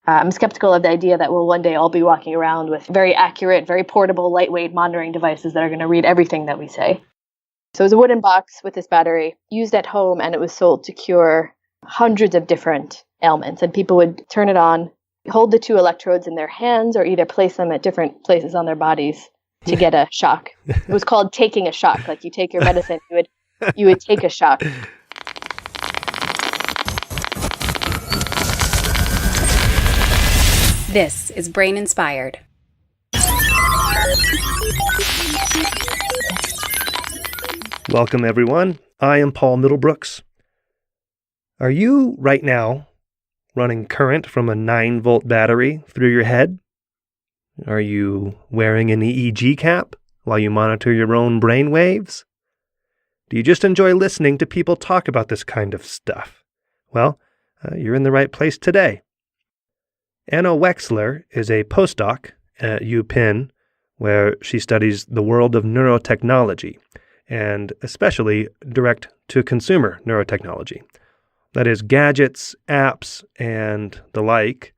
I'm skeptical of the idea that we'll one day all be walking around with very accurate, very portable, lightweight monitoring devices that are going to read everything that we say. So it was a wooden box with this battery used at home, and it was sold to cure hundreds of different ailments. And people would turn it on, hold the 2 electrodes in their hands, or either place them at different places on their bodies to get a shock. It was called taking a shock. Like you take your medicine, you would take a shock. This is Brain Inspired. Welcome, everyone. I am Paul Middlebrooks. Are you, right now, running current from a 9-volt battery through your head? Are you wearing an EEG cap while you monitor your own brain waves? Do you just enjoy listening to people talk about this kind of stuff? Well, you're in the right place today. Anna Wexler is a postdoc at UPenn, where she studies the world of neurotechnology, and especially direct-to-consumer neurotechnology. That is, gadgets, apps, and the like,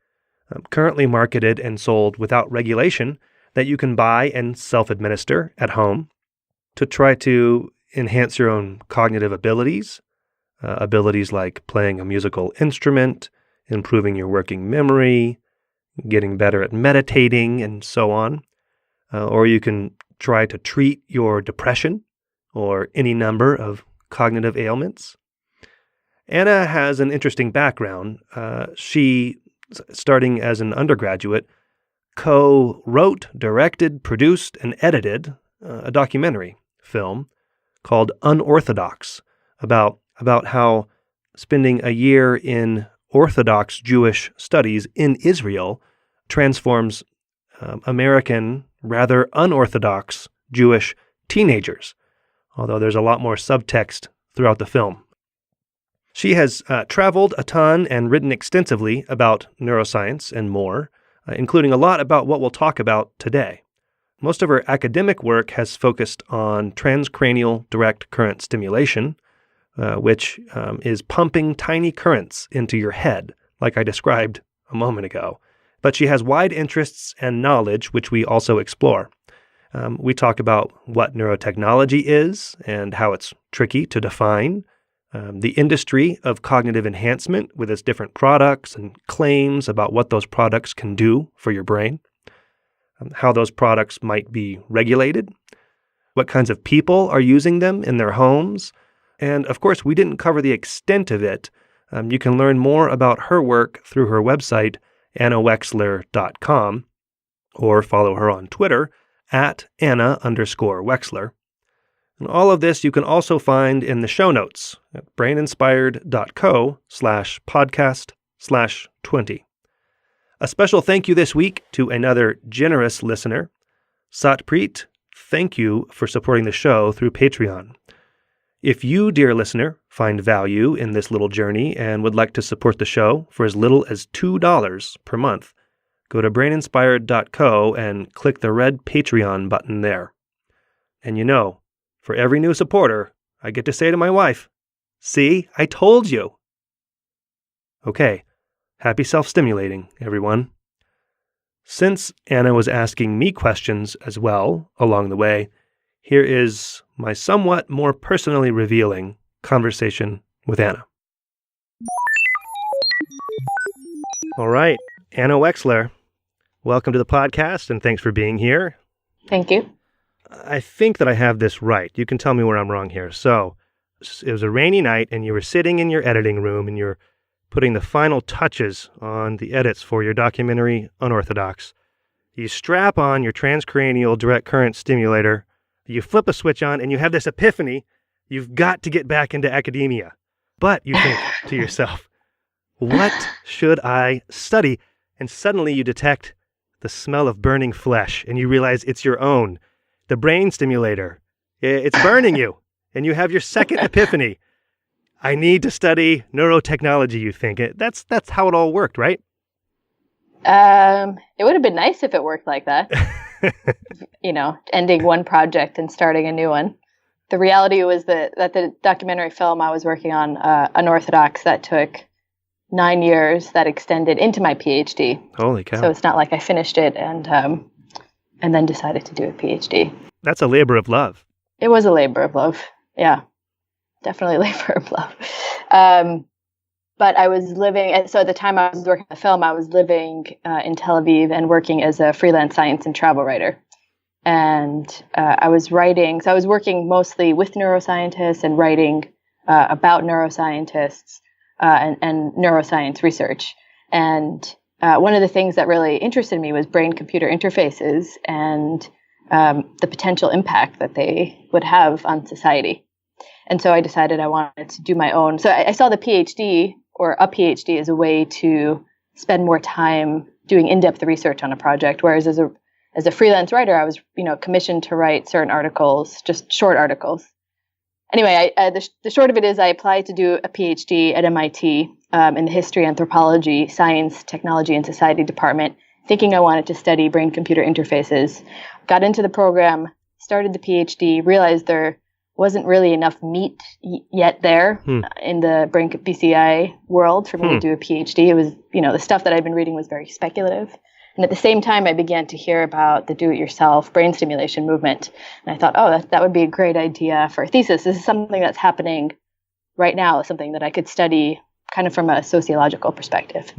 currently marketed and sold without regulation that you can buy and self-administer at home to try to enhance your own cognitive abilities, abilities like playing a musical instrument, improving your working memory, getting better at meditating, and so on. Or you can try to treat your depression or any number of cognitive ailments. Anna has an interesting background. She, starting as an undergraduate, co-wrote, directed, produced, and edited a documentary film called Unorthodox about how spending a year in Orthodox Jewish studies in Israel transforms American, rather unorthodox Jewish teenagers, although there's a lot more subtext throughout the film. She has traveled a ton and written extensively about neuroscience and more, including a lot about what we'll talk about today. Most of her academic work has focused on transcranial direct current stimulation, which is pumping tiny currents into your head, like I described a moment ago. But she has wide interests and knowledge, which we also explore. We talk about what neurotechnology is and how it's tricky to define, the industry of cognitive enhancement with its different products and claims about what those products can do for your brain, how those products might be regulated, what kinds of people are using them in their homes. And of course, we didn't cover the extent of it. You can learn more about her work through her website, annawexler.com, or follow her on Twitter at Anna_Wexler. And all of this you can also find in the show notes at braininspired.co/podcast/20. A special thank you this week to another generous listener, Satpreet. Thank you for supporting the show through Patreon. If you, dear listener, find value in this little journey and would like to support the show for as little as $2 per month, go to braininspired.co and click the red Patreon button there. And you know, for every new supporter, I get to say to my wife, "See, I told you." Okay, happy self-stimulating, everyone. Since Anna was asking me questions as well along the way, here is my somewhat more personally revealing conversation with Anna. All right, Anna Wexler, welcome to the podcast, and thanks for being here. Thank you. I think that I have this right. You can tell me where I'm wrong here. So, it was a rainy night, and you were sitting in your editing room, and you're putting the final touches on the edits for your documentary, Unorthodox. You strap on your transcranial direct current stimulator, you flip a switch on, and you have this epiphany. You've got to get back into academia. But you think to yourself, what should I study? And suddenly you detect the smell of burning flesh, and you realize it's your own. The brain stimulator. It's burning you. And you have your second epiphany. I need to study neurotechnology, you think. That's how it all worked, right? It would have been nice if it worked like that. Ending one project and starting a new one. The reality was that the documentary film I was working on, Unorthodox, that took 9 years that extended into my PhD. Holy cow. So it's not like I finished it and then decided to do a PhD. That's a labor of love. It was a labor of love. Yeah, definitely a labor of love. But I was living, so at the time I was working on the film, I was living in Tel Aviv and working as a freelance science and travel writer. And I was writing, so I was working mostly with neuroscientists and writing about neuroscientists and neuroscience research. And one of the things that really interested me was brain-computer interfaces and the potential impact that they would have on society. And so I decided I wanted to do my own. So I saw the PhD or a PhD as a way to spend more time doing in-depth research on a project. Whereas as a freelance writer, I was, commissioned to write certain articles, just short articles. Anyway, the short of it is I applied to do a PhD at MIT in the history, anthropology, science, technology, and society department, thinking I wanted to study brain-computer interfaces. Got into the program, started the PhD, realized there wasn't really enough meat yet there in the brain BCI world for me to do a PhD. It was, the stuff that I'd been reading was very speculative. And at the same time, I began to hear about the do-it-yourself brain stimulation movement. And I thought, that would be a great idea for a thesis. This is something that's happening right now, something that I could study kind of from a sociological perspective.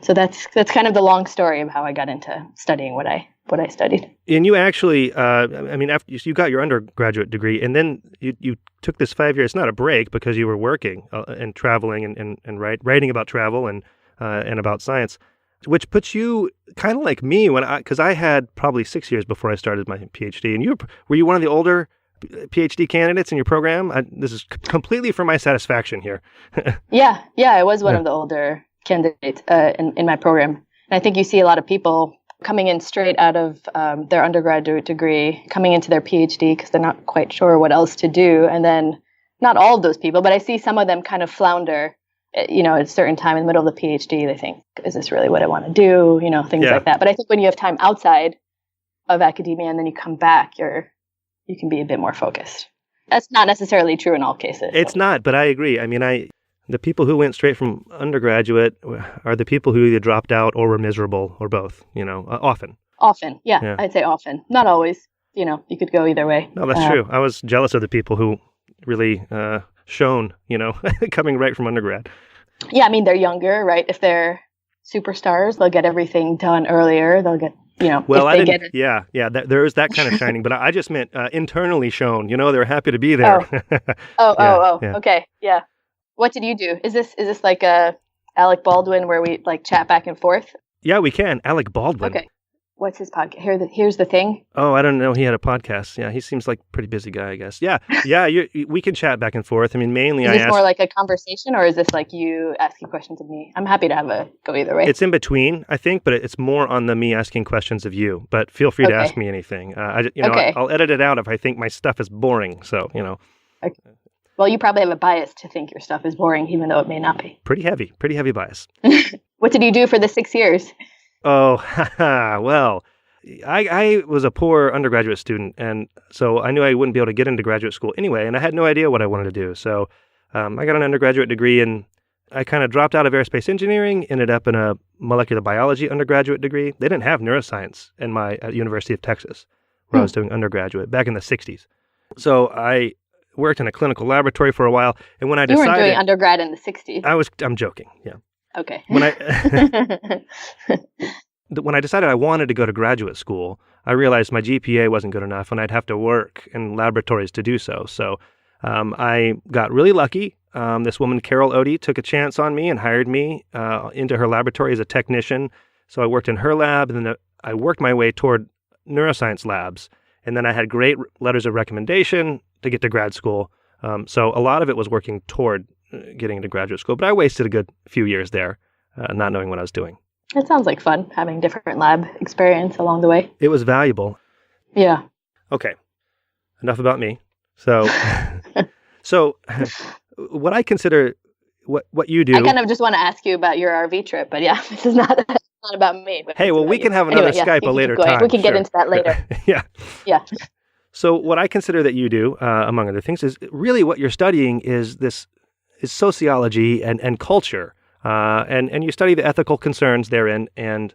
So that's kind of the long story of how I got into studying what I studied. And you actually, after you got your undergraduate degree, and then you took this 5 years, not a break, because you were working and traveling and writing about travel and about science, which puts you kind of like me because I had probably 6 years before I started my PhD. And were you one of the older PhD candidates in your program? This is completely for my satisfaction here. Yeah, I was one of the older candidates in my program. And I think you see a lot of people coming in straight out of their undergraduate degree, coming into their PhD because they're not quite sure what else to do. And then not all of those people, but I see some of them kind of flounder, at a certain time in the middle of the PhD. They think, is this really what I want to do? Things like that. But I think when you have time outside of academia and then you come back, you can be a bit more focused. That's not necessarily true in all cases. It's not, but I agree. The people who went straight from undergraduate are the people who either dropped out or were miserable or both, often. Often, yeah, I'd say often. Not always. You could go either way. No, that's true. I was jealous of the people who really shone, coming right from undergrad. Yeah, they're younger, right? If they're superstars, they'll get everything done earlier. They'll get, Well, I didn't. There is that kind of shining, but I just meant internally shown. They're happy to be there. Oh. Okay, yeah. What did you do? Is this like a Alec Baldwin where we like chat back and forth? Yeah, we can. Alec Baldwin. Okay. What's his podcast? Here's the thing. Oh, I don't know. He had a podcast. Yeah, he seems like a pretty busy guy, I guess. Yeah. We can chat back and forth. Mainly is this more like a conversation, or is this like you asking questions of me? I'm happy to go either way. It's in between, I think, but it's more on the me asking questions of you. But feel free to ask me anything. I'll edit it out if I think my stuff is boring. So, Okay. Well, you probably have a bias to think your stuff is boring, even though it may not be. Pretty heavy bias. What did you do for the 6 years? Oh, well, I was a poor undergraduate student, and so I knew I wouldn't be able to get into graduate school anyway, and I had no idea what I wanted to do. So I got an undergraduate degree, and I kind of dropped out of aerospace engineering, ended up in a molecular biology undergraduate degree. They didn't have neuroscience at University of Texas, where I was doing undergraduate back in the 60s. So I worked in a clinical laboratory for a while, and when I decided... You weren't doing undergrad in the 60s. I'm joking, yeah. Okay. When I decided I wanted to go to graduate school, I realized my GPA wasn't good enough, and I'd have to work in laboratories to do so. So I got really lucky. This woman, Carol Odie, took a chance on me and hired me into her laboratory as a technician. So I worked in her lab, and then I worked my way toward neuroscience labs. And then I had great letters of recommendation to get to grad school. So a lot of it was working toward getting into graduate school. But I wasted a good few years there, not knowing what I was doing. It sounds like fun, having different lab experience along the way. It was valuable. Yeah. Okay. Enough about me. So, what I consider what you do. I kind of just want to ask you about your RV trip, but yeah, this is not about me. But hey, well, we can have another Skype a later time. We can get into that later. Yeah. Yeah. So what I consider that you do, among other things, is really what you're studying is sociology and culture and you study the ethical concerns therein and,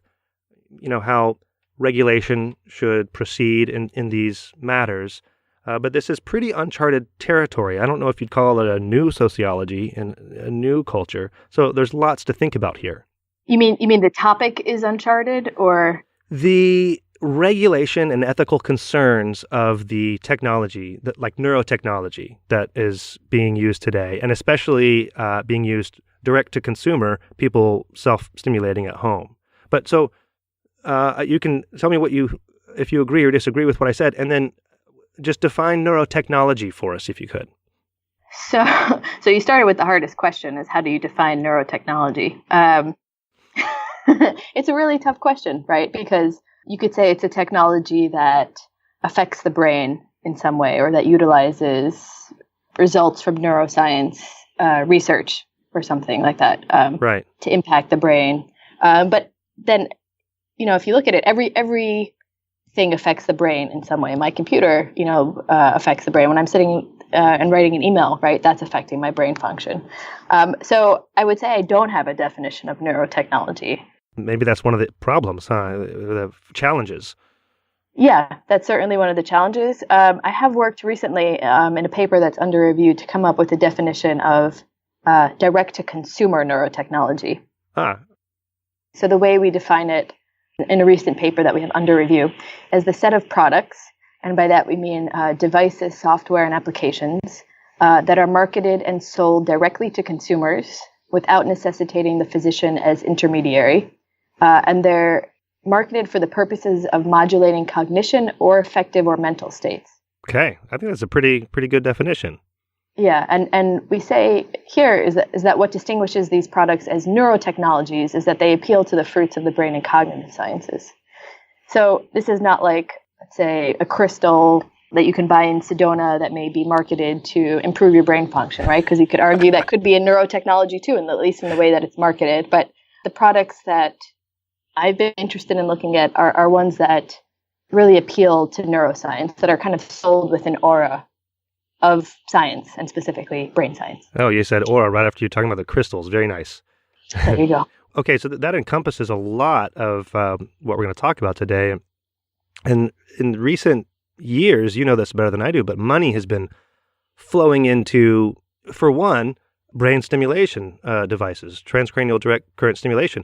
how regulation should proceed in these matters. But this is pretty uncharted territory. I don't know if you'd call it a new sociology and a new culture. So there's lots to think about here. You mean the topic is uncharted, or the regulation and ethical concerns of the technology, like neurotechnology, that is being used today, and especially being used direct to consumer, people self-stimulating at home. But so you can tell me if you agree or disagree with what I said, and then just define neurotechnology for us, if you could. So you started with the hardest question: is how do you define neurotechnology? It's a really tough question, right? Because you could say it's a technology that affects the brain in some way, or that utilizes results from neuroscience research or something like that, right, to impact the brain. But then, if you look at it, everything affects the brain in some way. My computer, affects the brain. When I'm sitting and writing an email, right, that's affecting my brain function. So I would say I don't have a definition of neurotechnology. Maybe that's one of the problems, the challenges. Yeah, that's certainly one of the challenges. I have worked recently in a paper that's under review to come up with a definition of direct-to-consumer neurotechnology. So the way we define it in a recent paper that we have under review is the set of products, and by that we mean devices, software, and applications that are marketed and sold directly to consumers without necessitating the physician as intermediary. And they're marketed for the purposes of modulating cognition or affective or mental states. Okay, I think that's a pretty good definition. Yeah, and we say here is that what distinguishes these products as neurotechnologies is that they appeal to the fruits of the brain and cognitive sciences. So this is not like, let's say, a crystal that you can buy in Sedona that may be marketed to improve your brain function, right? Because you could argue that could be a neurotechnology too, at least in the way that it's marketed. But the products that I've been interested in looking at are ones that really appeal to neuroscience, that are kind of sold with an aura of science, and specifically brain science. Oh, you said aura right after you're talking about the crystals. Very nice. There you go. Okay, so that encompasses a lot of what we're going to talk about today. And in recent years, you know this better than I do, but money has been flowing into, for one, brain stimulation devices, transcranial direct current stimulation.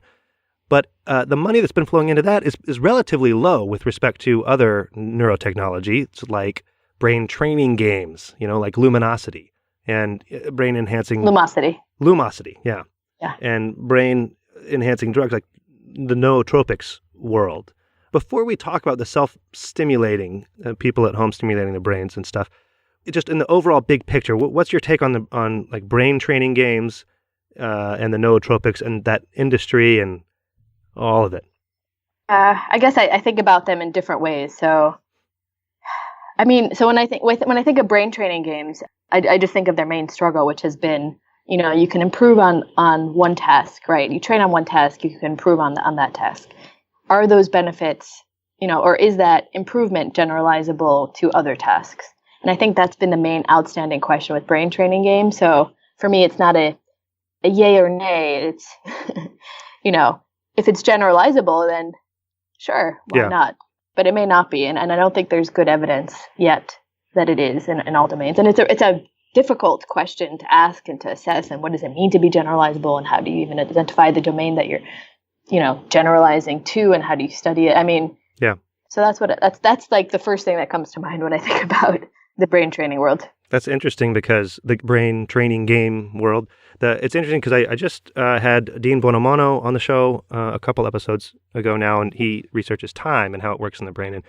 But the money that's been flowing into that is relatively low with respect to other neurotechnology. It's like brain training games, like Luminosity, and brain enhancing... Lumosity, yeah. Yeah. And brain enhancing drugs like the nootropics world. Before we talk about the self-stimulating, people at home stimulating their brains and stuff, just in the overall big picture, what's your take on like brain training games and the nootropics and that industry and all of it? I guess I think about them in different ways. So when I think of brain training games, I just think of their main struggle, which has been, you can improve on one task, right? You train on one task, you can improve on that task. Are those benefits, or is that improvement generalizable to other tasks? And I think that's been the main outstanding question with brain training games. So for me, it's not a yay or nay. It's, if it's generalizable, then sure, why not? But it may not be, and I don't think there's good evidence yet that it is in all domains. And it's a difficult question to ask and to assess. And what does it mean to be generalizable? And how do you even identify the domain that you're, generalizing to? And how do you study it? Yeah. So that's like the first thing that comes to mind when I think about the brain training world. That's interesting because the brain training game world, it's interesting because I just had Dean Bonomono on the show a couple episodes ago now, and he researches time and how it works in the brain.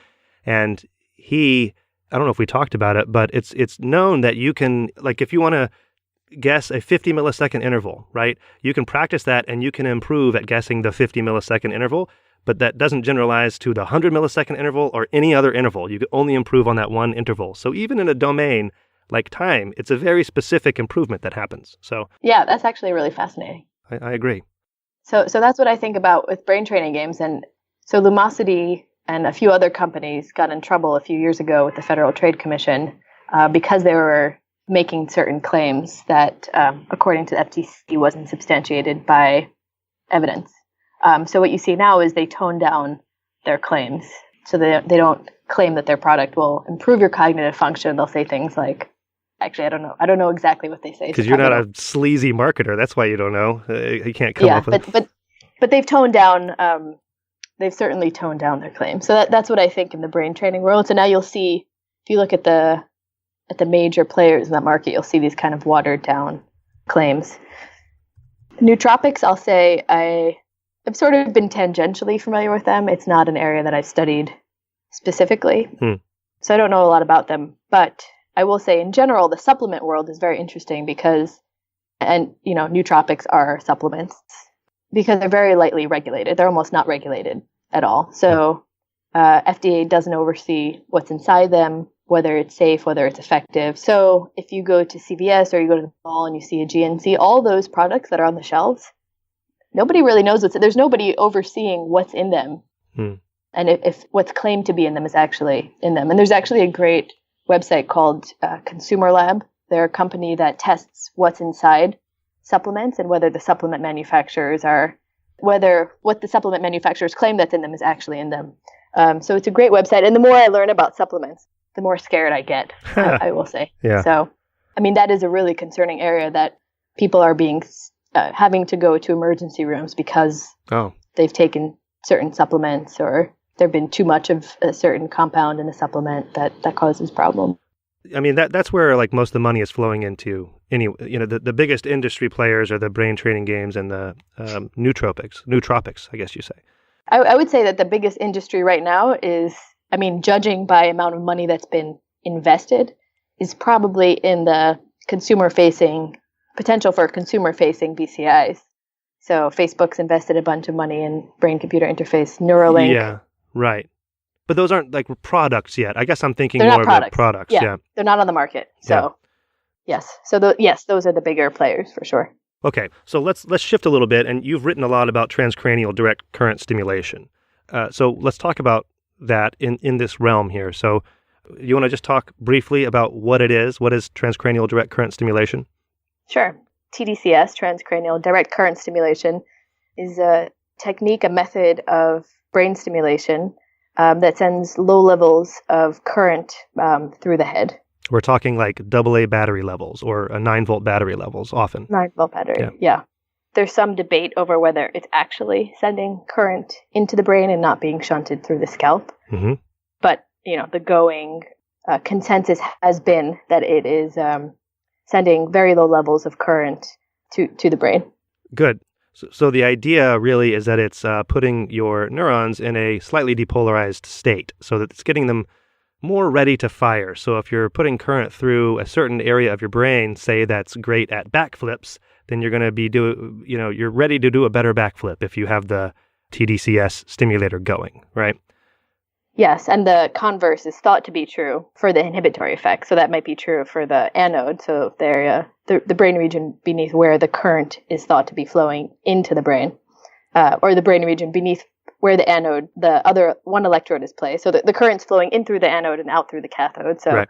And he, I don't know if we talked about it, but it's known that you can, like if you want to guess a 50 millisecond interval, right? You can practice that and you can improve at guessing the 50 millisecond interval, but that doesn't generalize to the 100 millisecond interval or any other interval. You can only improve on that one interval. So even in a domain like time, it's a very specific improvement that happens. So yeah, that's actually really fascinating. I agree. So that's what I think about with brain training games. And so Lumosity and a few other companies got in trouble a few years ago with the Federal Trade Commission because they were making certain claims that, according to the FTC, wasn't substantiated by evidence. So what you see now is they tone down their claims. So they don't claim that their product will improve your cognitive function. They'll say things like, actually, I don't know. I don't know exactly what they say. Because you're not a sleazy marketer. That's why you don't know. You can't come up with it. But they've toned down, they've certainly toned down their claims. So that's what I think in the brain training world. So now you'll see, if you look at the major players in that market, you'll see these kind of watered down claims. Nootropics, I'll say I've sort of been tangentially familiar with them. It's not an area that I've studied specifically. So I don't know a lot about them. But I will say in general, the supplement world is very interesting because, and nootropics are supplements because they're very lightly regulated. They're almost not regulated at all. So FDA doesn't oversee what's inside them, whether it's safe, whether it's effective. So if you go to CVS or you go to the mall and you see a GNC, all those products that are on the shelves, nobody really knows there's nobody overseeing what's in them. And if what's claimed to be in them is actually in them. And there's actually a great website called Consumer Lab. They're a company that tests what's inside supplements and whether the supplement manufacturers what the supplement manufacturers claim that's in them is actually in them. So it's a great website. And the more I learn about supplements, the more scared I get, I will say. Yeah. So, I mean, that is a really concerning area that people are having to go to emergency rooms because they've taken certain supplements or there've been too much of a certain compound in a supplement that causes problem. I mean, that's where like most of the money is flowing into. The biggest industry players are the brain training games and the nootropics, I guess you say. I would say that the biggest industry right now is, I mean, judging by amount of money that's been invested, is probably in the potential for consumer-facing BCIs. So Facebook's invested a bunch of money in brain-computer interface, Neuralink. Yeah, right. But those aren't like products yet. I guess I'm thinking They're more not of products. Yeah, they're not on the market. So, yes. So, those are the bigger players for sure. Okay, so let's shift a little bit. And you've written a lot about transcranial direct current stimulation. So let's talk about that in this realm here. So you want to just talk briefly about what it is? What is transcranial direct current stimulation? Sure. tDCS, transcranial direct current stimulation, is a technique, a method of brain stimulation that sends low levels of current through the head. We're talking like AA battery levels or a 9-volt battery levels often. 9-volt battery, yeah. There's some debate over whether it's actually sending current into the brain and not being shunted through the scalp. Mm-hmm. But, the going consensus has been that it is sending very low levels of current to the brain. Good. So the idea really is that it's putting your neurons in a slightly depolarized state so that it's getting them more ready to fire. So if you're putting current through a certain area of your brain, say that's great at backflips, then you're going to be you're ready to do a better backflip if you have the tDCS stimulator going, right? Yes, and the converse is thought to be true for the inhibitory effect. So that might be true for the anode, so the area, the brain region beneath where the current is thought to be flowing into the brain, or the brain region beneath where the anode, the other one electrode is placed. So the current's flowing in through the anode and out through the cathode. So right.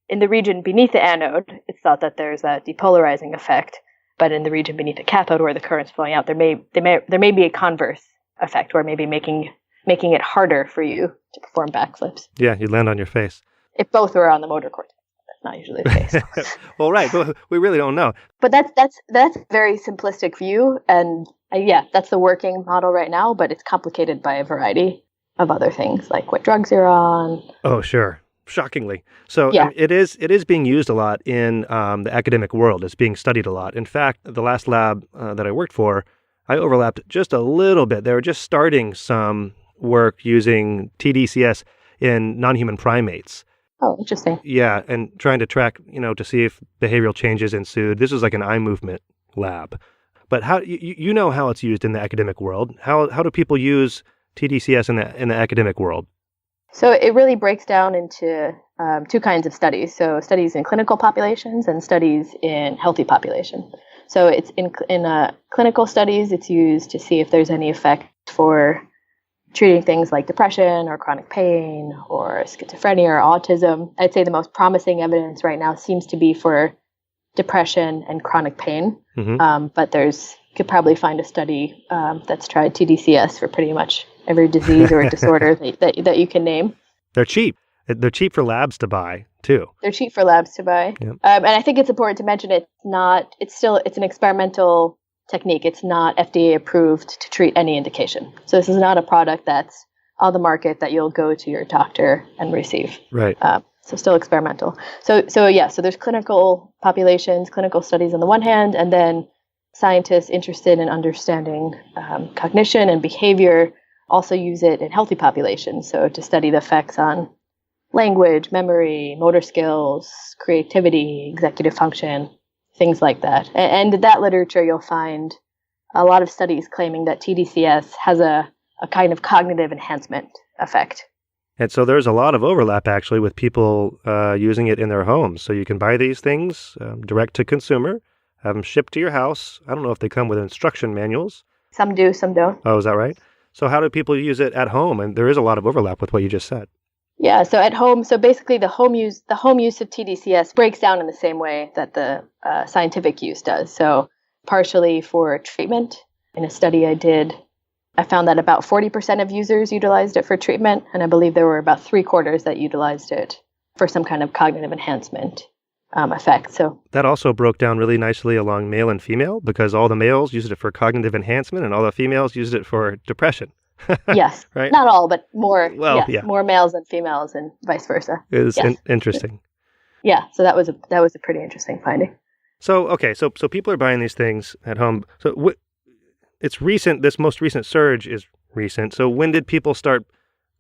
In the region beneath the anode, it's thought that there's a depolarizing effect. But in the region beneath the cathode where the current's flowing out, there may be a converse effect where maybe making it harder for you to perform backflips. Yeah, you land on your face. If both were on the motor cortex. That's not usually the case. Well, right. But we really don't know. But that's a very simplistic view. And that's the working model right now, but it's complicated by a variety of other things, like what drugs you're on. Oh, sure. Shockingly. So yeah. It is being used a lot in the academic world. It's being studied a lot. In fact, the last lab that I worked for, I overlapped just a little bit. They were just starting some work using tDCS in non-human primates. Oh, interesting. Yeah, and trying to track, to see if behavioral changes ensued. This was like an eye movement lab. But how you know how it's used in the academic world? How do people use tDCS in the academic world? So it really breaks down into two kinds of studies. So studies in clinical populations and studies in healthy population. So it's in clinical studies, it's used to see if there's any effect for treating things like depression or chronic pain or schizophrenia or autism. I'd say the most promising evidence right now seems to be for depression and chronic pain. But could probably find a study that's tried tDCS for pretty much every disease or disorder that you can name. They're cheap. They're cheap for labs to buy too. They're cheap for labs to buy. Yep. And I think it's important to mention it's an experimental technique. It's not FDA approved to treat any indication. So this is not a product that's on the market that you'll go to your doctor and receive. Right. So still experimental. So there's clinical populations, clinical studies on the one hand, and then scientists interested in understanding cognition and behavior also use it in healthy populations. So to study the effects on language, memory, motor skills, creativity, executive function, things like that. And in that literature, you'll find a lot of studies claiming that tDCS has a kind of cognitive enhancement effect. And so there's a lot of overlap, actually, with people using it in their homes. So you can buy these things direct to consumer, have them shipped to your house. I don't know if they come with instruction manuals. Some do, some don't. Oh, is that right? So how do people use it at home? And there is a lot of overlap with what you just said. Yeah, so at home, so basically the home use of tDCS breaks down in the same way that the scientific use does. So partially for treatment. In a study I did, I found that about 40% of users utilized it for treatment, and I believe there were about 3/4 that utilized it for some kind of cognitive enhancement effect. So that also broke down really nicely along male and female, because all the males used it for cognitive enhancement and all the females used it for depression. Yes, right? Not all, but more. Well, yes, more males than females, and vice versa. It's interesting. Yeah, so that was a pretty interesting finding. So okay, so people are buying these things at home. So it's recent. This most recent surge is recent. So when did people start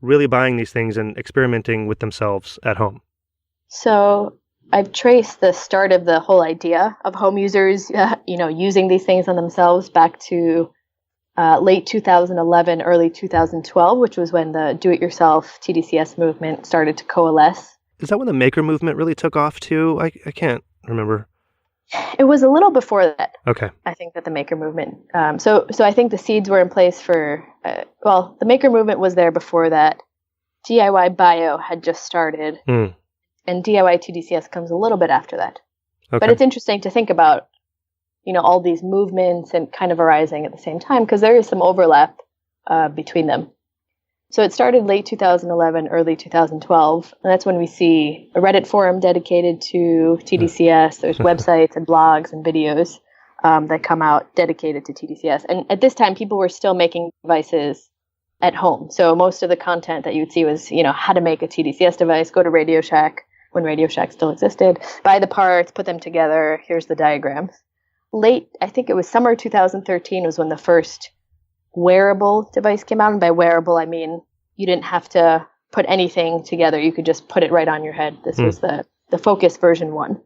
really buying these things and experimenting with themselves at home? So I've traced the start of the whole idea of home users, using these things on themselves back to late 2011, early 2012, which was when the do-it-yourself tDCS movement started to coalesce. Is that when the maker movement really took off too? I can't remember. It was a little before that. Okay. I think that the maker movement. So I think the seeds were in place for. The maker movement was there before that. DIY bio had just started, and DIY tDCS comes a little bit after that. Okay. But it's interesting to think about, all these movements and kind of arising at the same time, because there is some overlap between them. So it started late 2011, early 2012, and that's when we see a Reddit forum dedicated to tDCS. There's websites and blogs and videos that come out dedicated to tDCS. And at this time, people were still making devices at home. So most of the content that you would see was, how to make a tDCS device, go to Radio Shack, when Radio Shack still existed, buy the parts, put them together, here's the diagrams. Late, I think it was summer 2013 was when the first wearable device came out. And by wearable, I mean you didn't have to put anything together. You could just put it right on your head. This was the Focus version 1.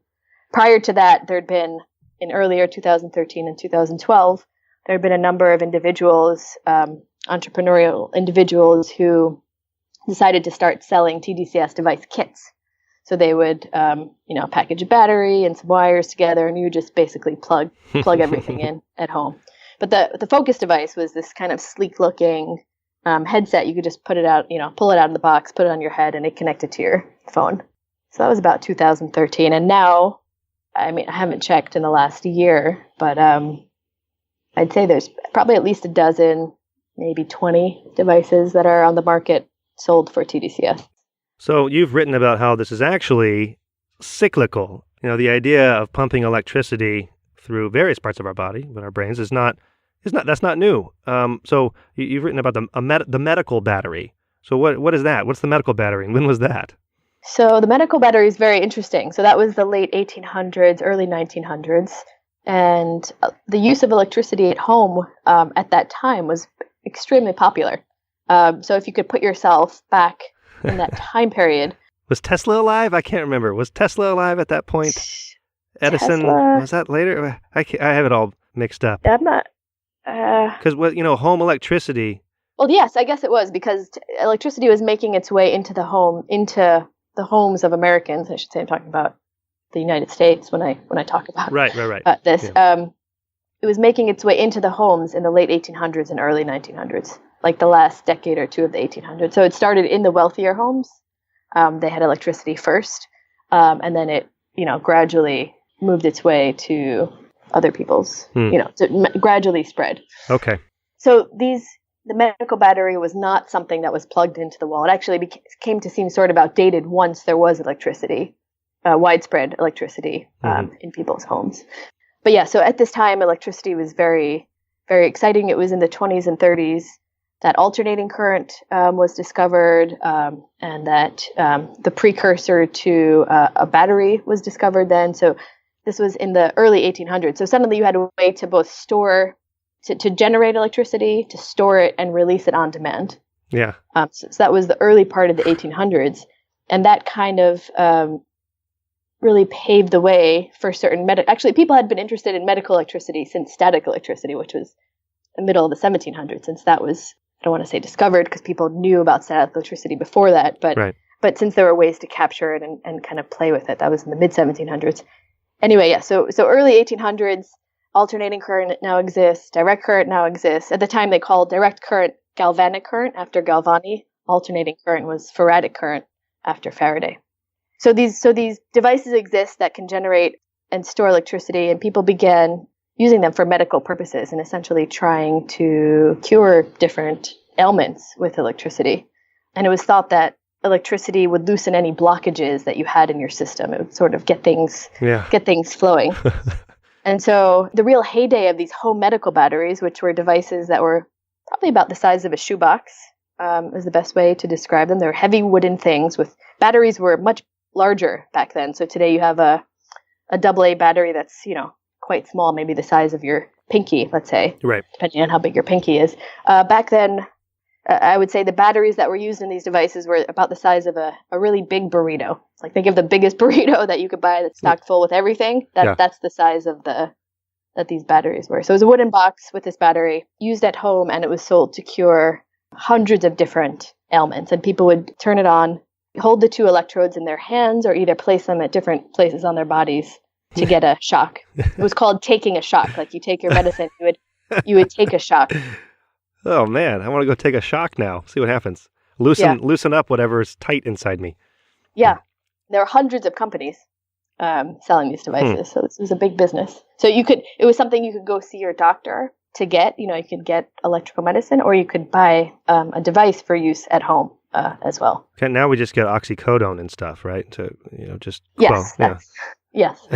Prior to that, there'd been, in earlier 2013 and 2012, there had been a number of individuals, entrepreneurial individuals, who decided to start selling tDCS device kits. So they would, package a battery and some wires together, and you just basically plug everything in at home. But the Focus device was this kind of sleek-looking headset. You could just pull it out of the box, put it on your head, and it connected to your phone. So that was about 2013. And now, I haven't checked in the last year, but I'd say there's probably at least a dozen, maybe 20 devices that are on the market sold for tDCS. So you've written about how this is actually cyclical. The idea of pumping electricity through various parts of our body, but our brains, that's not new. So you've written about the medical battery. So what is that? What's the medical battery, and when was that? So the medical battery is very interesting. So that was the late 1800s, early 1900s, and the use of electricity at home at that time was extremely popular. So if you could put yourself back in that time period. Was Tesla alive? I can't remember. Was Tesla alive at that point? Edison, was that later? I have it all mixed up. I'm not. Because home electricity. Well, yes, I guess it was, because electricity was making its way into the homes of Americans. I should say I'm talking about the United States when I talk about right. this. Yeah. It was making its way into the homes in the late 1800s and early 1900s. like the last decade or two of the 1800s. So it started in the wealthier homes. They had electricity first, and then it, gradually moved its way to other people's, gradually spread. Okay. So the medical battery was not something that was plugged into the wall. It actually came to seem sort of outdated once there was electricity, widespread electricity in people's homes. But yeah, so at this time, electricity was very, very exciting. It was in the 20s and 30s that alternating current was discovered, and that the precursor to a battery was discovered then. So this was in the early 1800s. So suddenly you had a way to both store, to generate electricity, to store it, and release it on demand. Yeah. So that was the early part of the 1800s. And that kind of really paved the way for certain actually, people had been interested in medical electricity since static electricity, which was the middle of the 1700s, since that was, I don't want to say discovered, because people knew about static electricity before that, but right. But since there were ways to capture it and kind of play with it, that was in the mid 1700s. Anyway, yeah, so early 1800s, alternating current now exists, direct current now exists. At the time, they called direct current galvanic current after Galvani. Alternating current was faradic current after Faraday. So these devices exist that can generate and store electricity, and people began using them for medical purposes and essentially trying to cure different ailments with electricity. And it was thought that electricity would loosen any blockages that you had in your system. It would sort of get things flowing. And so the real heyday of these home medical batteries, which were devices that were probably about the size of a shoebox, is the best way to describe them. They're heavy wooden things with batteries were much larger back then. So today you have a AA battery that's, quite small, maybe the size of your pinky, let's say, right, depending on how big your pinky is. Back then, I would say the batteries that were used in these devices were about the size of a really big burrito. Like think of the biggest burrito that you could buy that's stocked full with everything. That's the size of that these batteries were. So it was a wooden box with this battery used at home, and it was sold to cure hundreds of different ailments. And people would turn it on, hold the two electrodes in their hands, or either place them at different places on their bodies to get a shock. It was called taking a shock. Like you take your medicine, you would take a shock. Oh man, I want to go take a shock now. See what happens. Loosen up whatever's tight inside me. Yeah, there are hundreds of companies selling these devices, so this was a big business. So it was something you could go see your doctor to get. You could get electrical medicine, or you could buy a device for use at home as well. Okay, now we just get oxycodone and stuff, right? To just yes, yes.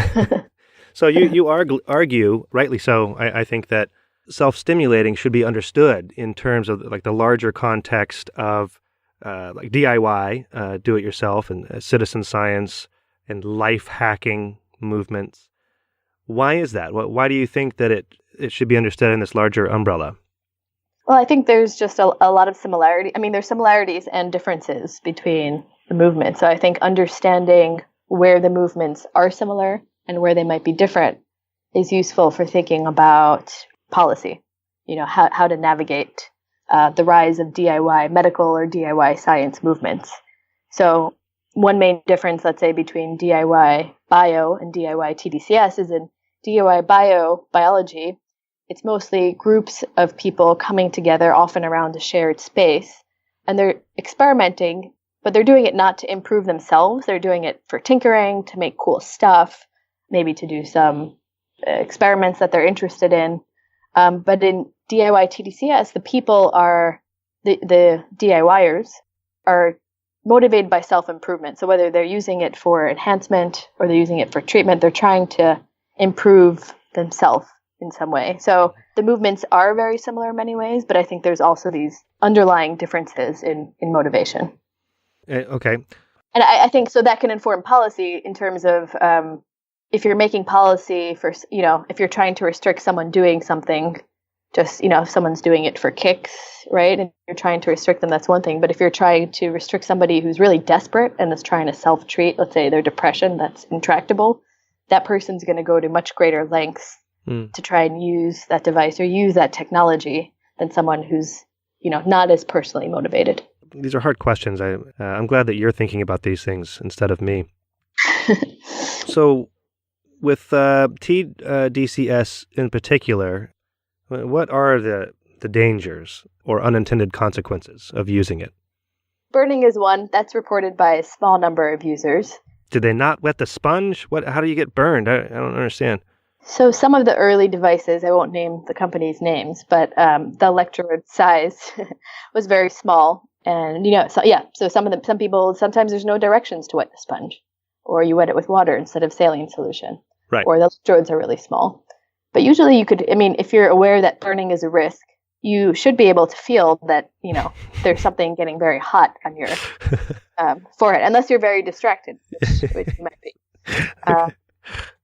So you argue, rightly so, I think that self-stimulating should be understood in terms of like the larger context of like DIY, do it yourself, and citizen science and life hacking movements. Why is that? Why do you think that it should be understood in this larger umbrella? Well, I think there's just a lot of similarity. I mean, there's similarities and differences between the movements. So I think understanding where the movements are similar and where they might be different is useful for thinking about policy, how to navigate the rise of DIY medical or DIY science movements. So one main difference, let's say, between DIY bio and DIY tDCS is in DIY biology, it's mostly groups of people coming together, often around a shared space, and they're experimenting, but they're doing it not to improve themselves. They're doing it for tinkering, to make cool stuff, maybe to do some experiments that they're interested in. But in DIY tDCS, the people the DIYers are motivated by self-improvement. So whether they're using it for enhancement or they're using it for treatment, they're trying to improve themselves in some way. So the movements are very similar in many ways, but I think there's also these underlying differences in motivation. Okay. And I think so that can inform policy in terms of if you're making policy for, if you're trying to restrict someone doing something, just, if someone's doing it for kicks, right, and you're trying to restrict them, that's one thing. But if you're trying to restrict somebody who's really desperate and is trying to self-treat, let's say their depression, that's intractable, that person's going to go to much greater lengths to try and use that device or use that technology than someone who's, not as personally motivated. These are hard questions. I'm glad that you're thinking about these things instead of me. So with tDCS in particular, what are the the dangers or unintended consequences of using it? Burning is one. That's reported by a small number of users. Did they not wet the sponge? How do you get burned? I don't understand. So some of the early devices, I won't name the company's names, but the electrode size was very small. And, so some people, sometimes there's no directions to wet the sponge, or you wet it with water instead of saline solution, right? Or the electrodes are really small. But usually if you're aware that burning is a risk, you should be able to feel that, there's something getting very hot on your forehead, unless you're very distracted, which you might be. Okay.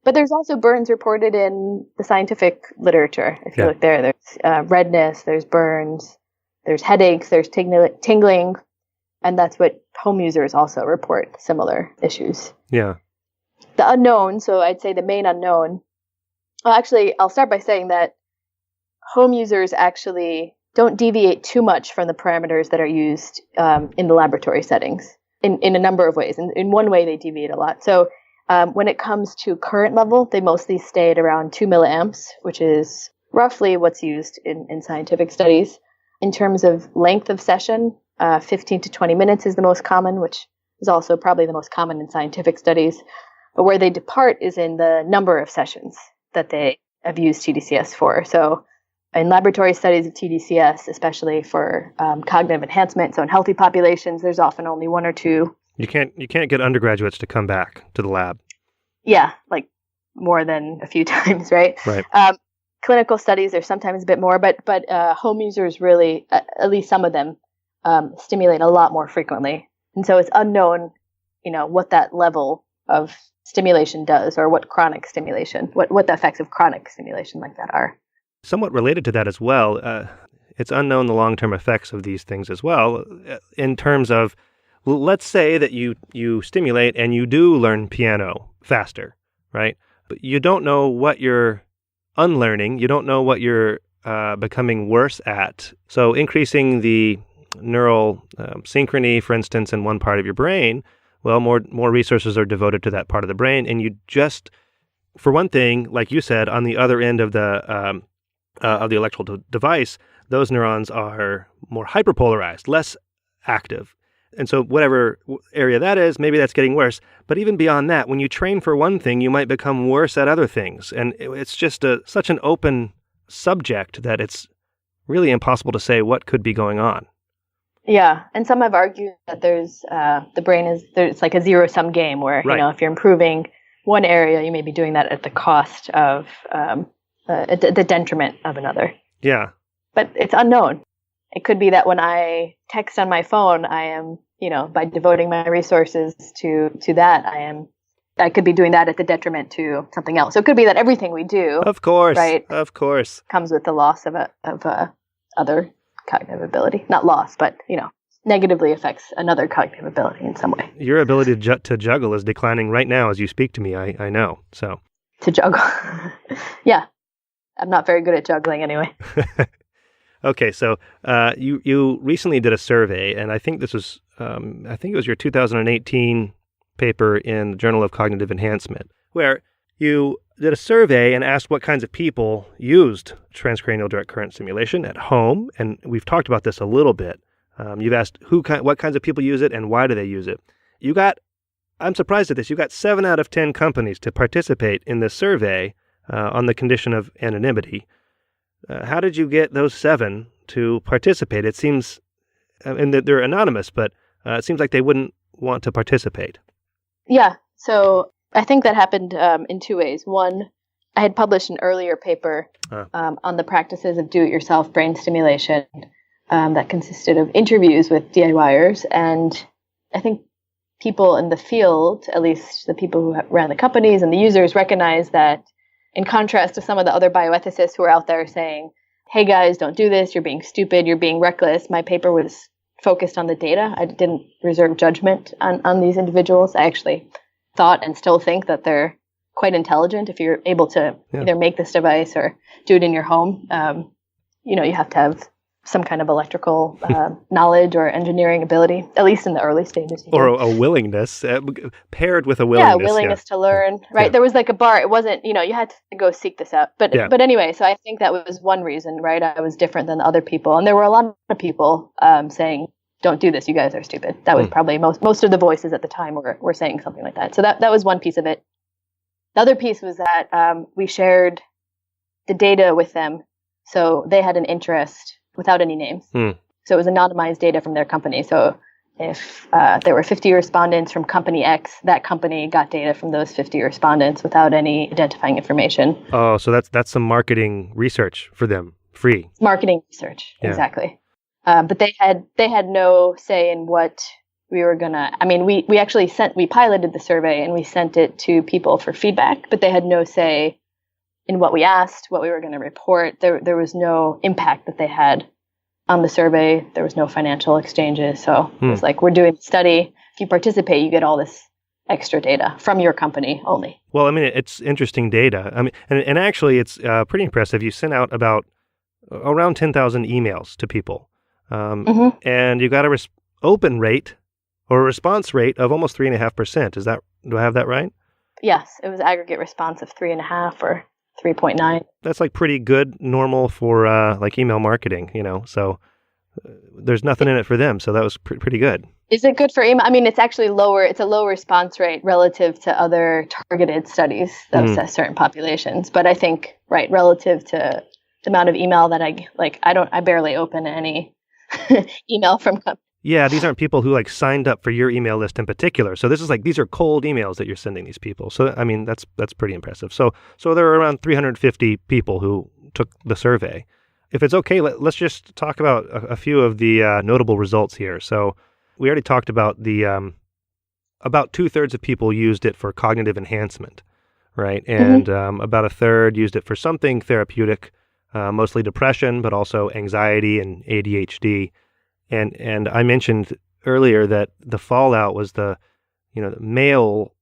But there's also burns reported in the scientific literature. If you look there, there's redness, there's burns, there's headaches, there's tingling, and that's what home users also report, similar issues. Yeah. The unknown, so I'd say the main unknown, well, actually, I'll start by saying that home users actually don't deviate too much from the parameters that are used in the laboratory settings in a number of ways. In one way, they deviate a lot. So when it comes to current level, they mostly stay at around 2 milliamps, which is roughly what's used in scientific studies. In terms of length of session, 15 to 20 minutes is the most common, which is also probably the most common in scientific studies. But where they depart is in the number of sessions that they have used tDCS for. So in laboratory studies of tDCS, especially for cognitive enhancement, so in healthy populations, there's often only one or two. You can't get undergraduates to come back to the lab. Yeah, like more than a few times, right? Right. Clinical studies are sometimes a bit more, but home users really, at least some of them, stimulate a lot more frequently. And so it's unknown, what that level of stimulation does, or what chronic stimulation, what the effects of chronic stimulation like that are. Somewhat related to that as well, it's unknown the long-term effects of these things as well, in terms of, let's say that you stimulate and you do learn piano faster, right? But you don't know what you're unlearning. You don't know what you're becoming worse at. So increasing the neural synchrony, for instance, in one part of your brain, well, more resources are devoted to that part of the brain. And you just, for one thing, like you said, on the other end of the electrical device, those neurons are more hyperpolarized, less active. And so whatever area that is, maybe that's getting worse. But even beyond that, when you train for one thing, you might become worse at other things. And it's just such an open subject that it's really impossible to say what could be going on. Yeah. And some have argued that there's the brain it's like a zero-sum game where, right. If you're improving one area, you may be doing that at the cost of the detriment of another. Yeah. But it's unknown. It could be that when I text on my phone, I am, by devoting my resources to that, I could be doing that at the detriment to something else. So it could be that everything we do, of course, right, of course, comes with the loss of other cognitive ability. Not loss, but negatively affects another cognitive ability in some way. Your ability to juggle is declining right now as you speak to me. I know. So to juggle, yeah, I'm not very good at juggling anyway. Okay, so you recently did a survey, and I think this was it was your 2018 paper in the Journal of Cognitive Enhancement, where you did a survey and asked what kinds of people used transcranial direct current stimulation at home, and we've talked about this a little bit. You've asked what kinds of people use it and why do they use it. I'm surprised at this. You got 7 out of 10 companies to participate in this survey on the condition of anonymity. How did you get those 7 to participate? It seems, and they're anonymous, but it seems like they wouldn't want to participate. Yeah, so I think that happened in 2 ways. One, I had published an earlier paper on the practices of do-it-yourself brain stimulation that consisted of interviews with DIYers, and I think people in the field, at least the people who ran the companies and the users, recognize that in contrast to some of the other bioethicists who are out there saying, hey guys, don't do this, you're being stupid, you're being reckless, my paper was focused on the data. I didn't reserve judgment on these individuals. I actually thought and still think that they're quite intelligent if you're able to either make this device or do it in your home. You have to have some kind of electrical knowledge or engineering ability, at least in the early stages. Or a willingness, paired with a willingness. Yeah, willingness to learn, right? Yeah. There was like a bar. It wasn't, you had to go seek this out. But anyway, so I think that was one reason, right? I was different than the other people. And there were a lot of people saying, don't do this, you guys are stupid. That was probably most of the voices at the time were saying something like that. So that was one piece of it. The other piece was that we shared the data with them. So they had an interest without any names. So it was anonymized data from their company. So if there were 50 respondents from company X, that company got data from those 50 respondents without any identifying information. Oh, so that's some marketing research for them, free. Marketing research, exactly. But they had no say in what we were gonna. I mean, we piloted the survey and we sent it to people for feedback, but they had no say in what we asked, what we were going to report. There was no impact that they had on the survey. There was no financial exchanges. So it was like, we're doing a study. If you participate, you get all this extra data from your company only. Well, I mean, it's interesting data. I mean, and actually, it's pretty impressive. You sent out around 10,000 emails to people. And you got a open rate or a response rate of almost 3.5%. Do I have that right? Yes, it was aggregate response of 3.5 or 3.9. That's like pretty good, normal for like email marketing, so there's nothing in it for them. So that was pretty good. Is it good for email? I mean, it's actually lower. It's a low response rate relative to other targeted studies that assess certain populations. But I think, right, relative to the amount of email that I barely open any email from companies. Yeah, these aren't people who signed up for your email list in particular. So this is these are cold emails that you're sending these people. So I mean, that's pretty impressive. So there are around 350 people who took the survey. If it's okay, let's just talk about a few of the notable results here. So we already talked about about 2/3 of people used it for cognitive enhancement, right? And about 1/3 used it for something therapeutic, mostly depression, but also anxiety and ADHD. And I mentioned earlier that the fallout was the male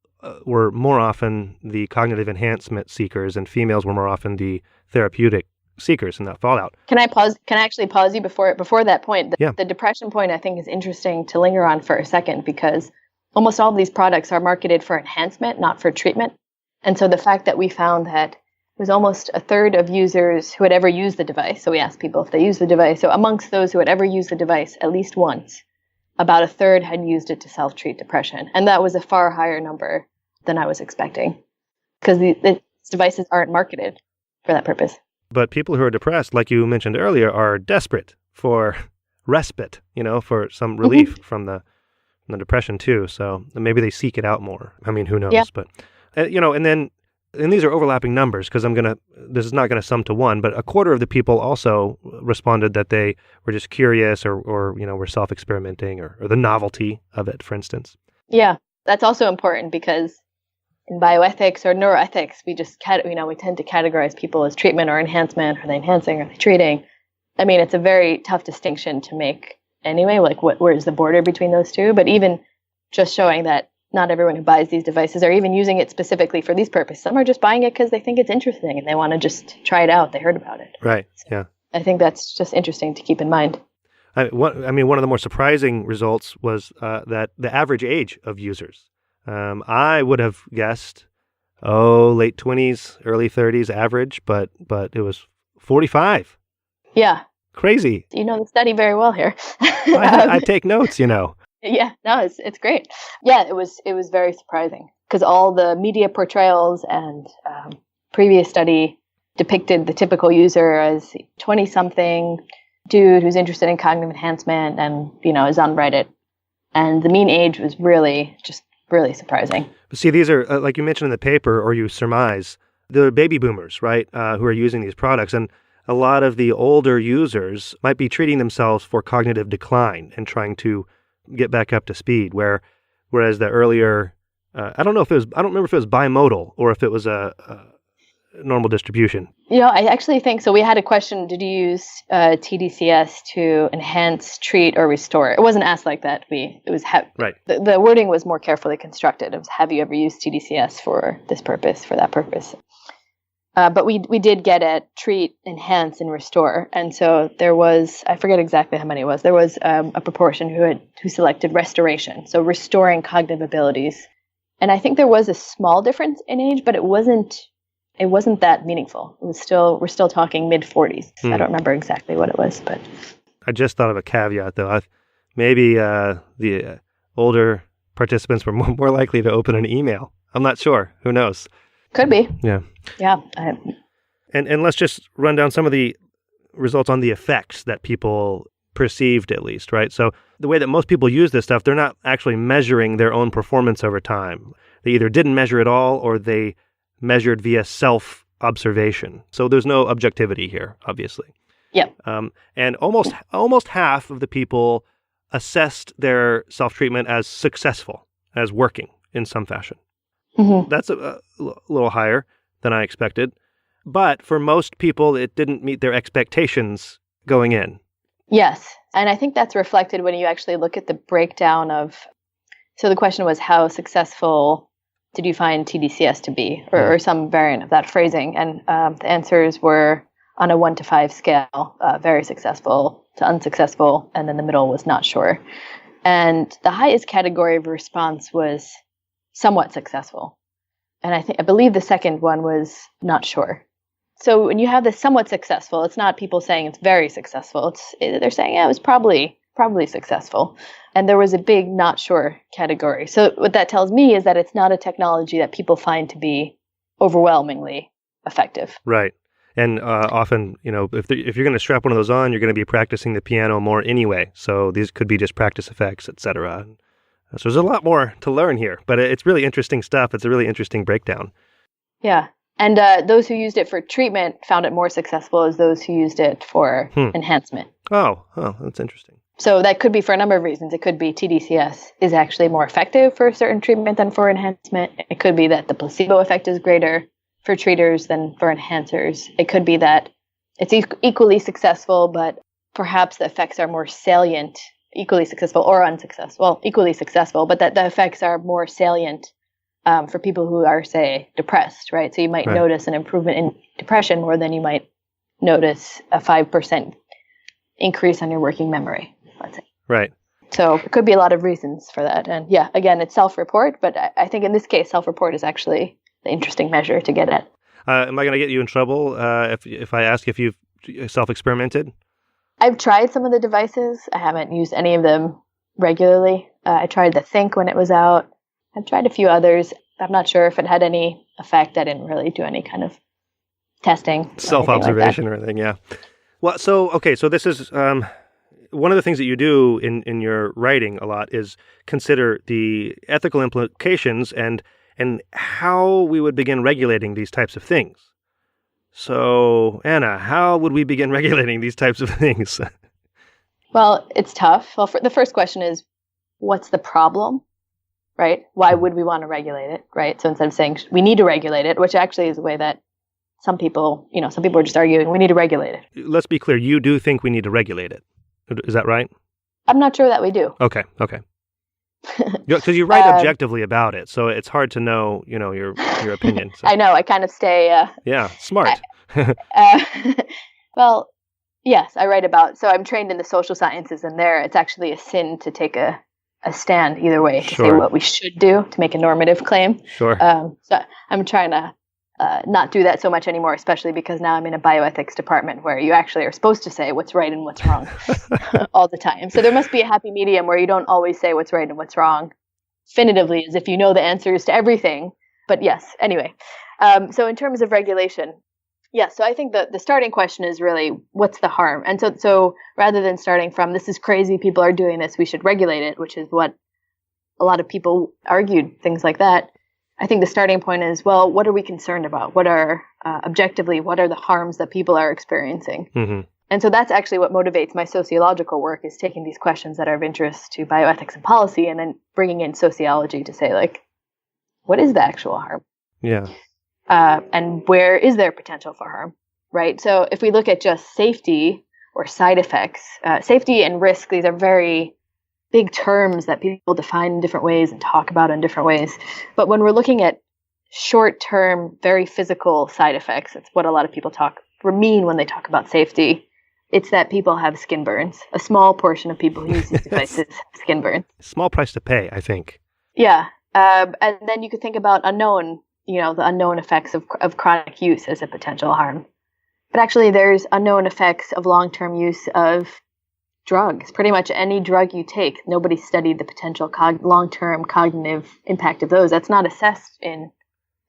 were more often the cognitive enhancement seekers and females were more often the therapeutic seekers in that fallout. Can I actually pause you before that point? The depression point I think is interesting to linger on for a second, because almost all of these products are marketed for enhancement, not for treatment. And so the fact that we found that it was almost 1/3 of users who had ever used the device. So we asked people if they used the device. So amongst those who had ever used the device at least once, about 1/3 had used it to self-treat depression. And that was a far higher number than I was expecting, because the devices aren't marketed for that purpose. But people who are depressed, like you mentioned earlier, are desperate for respite, for some relief from the depression too. So maybe they seek it out more. I mean, who knows? Yeah. But, and these are overlapping numbers, because this is not going to sum to one, but 1/4 of the people also responded that they were just curious or were self-experimenting or the novelty of it, for instance. Yeah, that's also important, because in bioethics or neuroethics, we just we tend to categorize people as treatment or enhancement. Are they enhancing? Are they treating? I mean, it's a very tough distinction to make anyway. Where's the border between those two? But even just showing that not everyone who buys these devices are even using it specifically for these purposes. Some are just buying it because they think it's interesting and they want to just try it out. They heard about it. Right. Yeah. I think that's just interesting to keep in mind. One of the more surprising results was that the average age of users. I would have guessed, late 20s, early 30s average, but it was 45. Yeah. Crazy. You know the study very well here. I take notes, Yeah, no, it's great. Yeah, it was very surprising, because all the media portrayals and previous study depicted the typical user as 20-something dude who's interested in cognitive enhancement and is on Reddit, and the mean age was really surprising. But see, these are like you mentioned in the paper, or you surmise, the baby boomers, right, who are using these products, and a lot of the older users might be treating themselves for cognitive decline and trying to get back up to speed, whereas the earlier, I don't remember if it was bimodal or if it was a normal distribution. I actually think so. We had a question: did you use tDCS to enhance, treat, or restore? It wasn't asked like that. Right. The wording was more carefully constructed. It was, have you ever used tDCS for this purpose, for that purpose? But we did get at treat, enhance, and restore. And so there was, I forget exactly how many it was, there was a proportion who selected restoration, so restoring cognitive abilities. And I think there was a small difference in age, but it wasn't that meaningful. We're still talking mid-40s. I don't remember exactly what it was, but I just thought of a caveat, though. Maybe the older participants were more likely to open an email. I'm not sure. Who knows? Could be. Yeah. Yeah. And let's just run down some of the results on the effects that people perceived, at least, right? So the way that most people use this stuff, they're not actually measuring their own performance over time. They either didn't measure at all or they measured via self-observation. So there's no objectivity here, obviously. Yep. And almost half of the people assessed their self-treatment as successful, as working in some fashion. Mm-hmm. That's a little higher than I expected. But for most people, it didn't meet their expectations going in. Yes. And I think that's reflected when you actually look at the breakdown of, so the question was, how successful did you find tDCS to be, or some variant of that phrasing? And the answers were on a 1 to 5 scale, very successful to unsuccessful, and then the middle was not sure. And the highest category of response was somewhat successful. And I believe the second one was not sure. So when you have this somewhat successful, it's not people saying it's very successful. They're saying, yeah, it was probably successful. And there was a big not sure category. So what that tells me is that it's not a technology that people find to be overwhelmingly effective. Right. And often, if you're going to strap one of those on, you're going to be practicing the piano more anyway. So these could be just practice effects, etc. So there's a lot more to learn here, but it's really interesting stuff. It's a really interesting breakdown. Yeah. And those who used it for treatment found it more successful as those who used it for enhancement. Oh, that's interesting. So that could be for a number of reasons. It could be tDCS is actually more effective for a certain treatment than for enhancement. It could be that the placebo effect is greater for treaters than for enhancers. It could be that it's equally successful, but perhaps the effects are more salient, equally successful or unsuccessful. Well, equally successful, but that the effects are more salient for people who are, say, depressed, right? So you might notice an improvement in depression more than you might notice a 5% increase on your working memory, let's say. Right. So it could be a lot of reasons for that. And yeah, again, it's self-report, but I think in this case, self-report is actually the interesting measure to get at. Am I going to get you in trouble if I ask if you've self-experimented? I've tried some of the devices. I haven't used any of them regularly. I tried the Think when it was out. I've tried a few others. I'm not sure if it had any effect. I didn't really do any kind of testing. Self-observation or anything, yeah. Well, so this is one of the things that you do in your writing a lot is consider the ethical implications and how we would begin regulating these types of things. So, Anna, how would we begin regulating these types of things? Well, it's tough. Well, the first question is, what's the problem, right? Why would we want to regulate it, right? So instead of saying we need to regulate it, which actually is the way that some people are just arguing, we need to regulate it. Let's be clear. You do think we need to regulate it. Is that right? I'm not sure that we do. Okay. Because you write objectively about it, so it's hard to know, your opinion. So. I know. I kind of stay. Yeah, smart. Well, yes, I write about. So I'm trained in the social sciences, and there it's actually a sin to take a stand either way to say what we should do to make a normative claim. Sure. So I'm trying to not do that so much anymore, especially because now I'm in a bioethics department where you actually are supposed to say what's right and what's wrong all the time. So there must be a happy medium where you don't always say what's right and what's wrong definitively, as if you know the answers to everything. But yes, anyway. So in terms of regulation, yes. So I think the starting question is really, what's the harm? And so rather than starting from, this is crazy, people are doing this, we should regulate it, which is what a lot of people argued, things like that. I think the starting point is, well, what are we concerned about? What are, objectively, what are the harms that people are experiencing? Mm-hmm. And so that's actually what motivates my sociological work, is taking these questions that are of interest to bioethics and policy and then bringing in sociology to say, like, what is the actual harm? Yeah. And where is there potential for harm, right? So if we look at just safety or side effects, safety and risk, these are very big terms that people define in different ways and talk about in different ways. But when we're looking at short-term, very physical side effects. It's what a lot of people mean when they talk about safety. It's that people have skin burns. A small portion of people who use these devices have skin burns. Small price to pay, I think. Yeah. And then you could think about the unknown effects of chronic use as a potential harm. But actually, there's unknown effects of long-term use of drugs. Pretty much any drug you take, nobody studied the potential long-term cognitive impact of those. That's not assessed in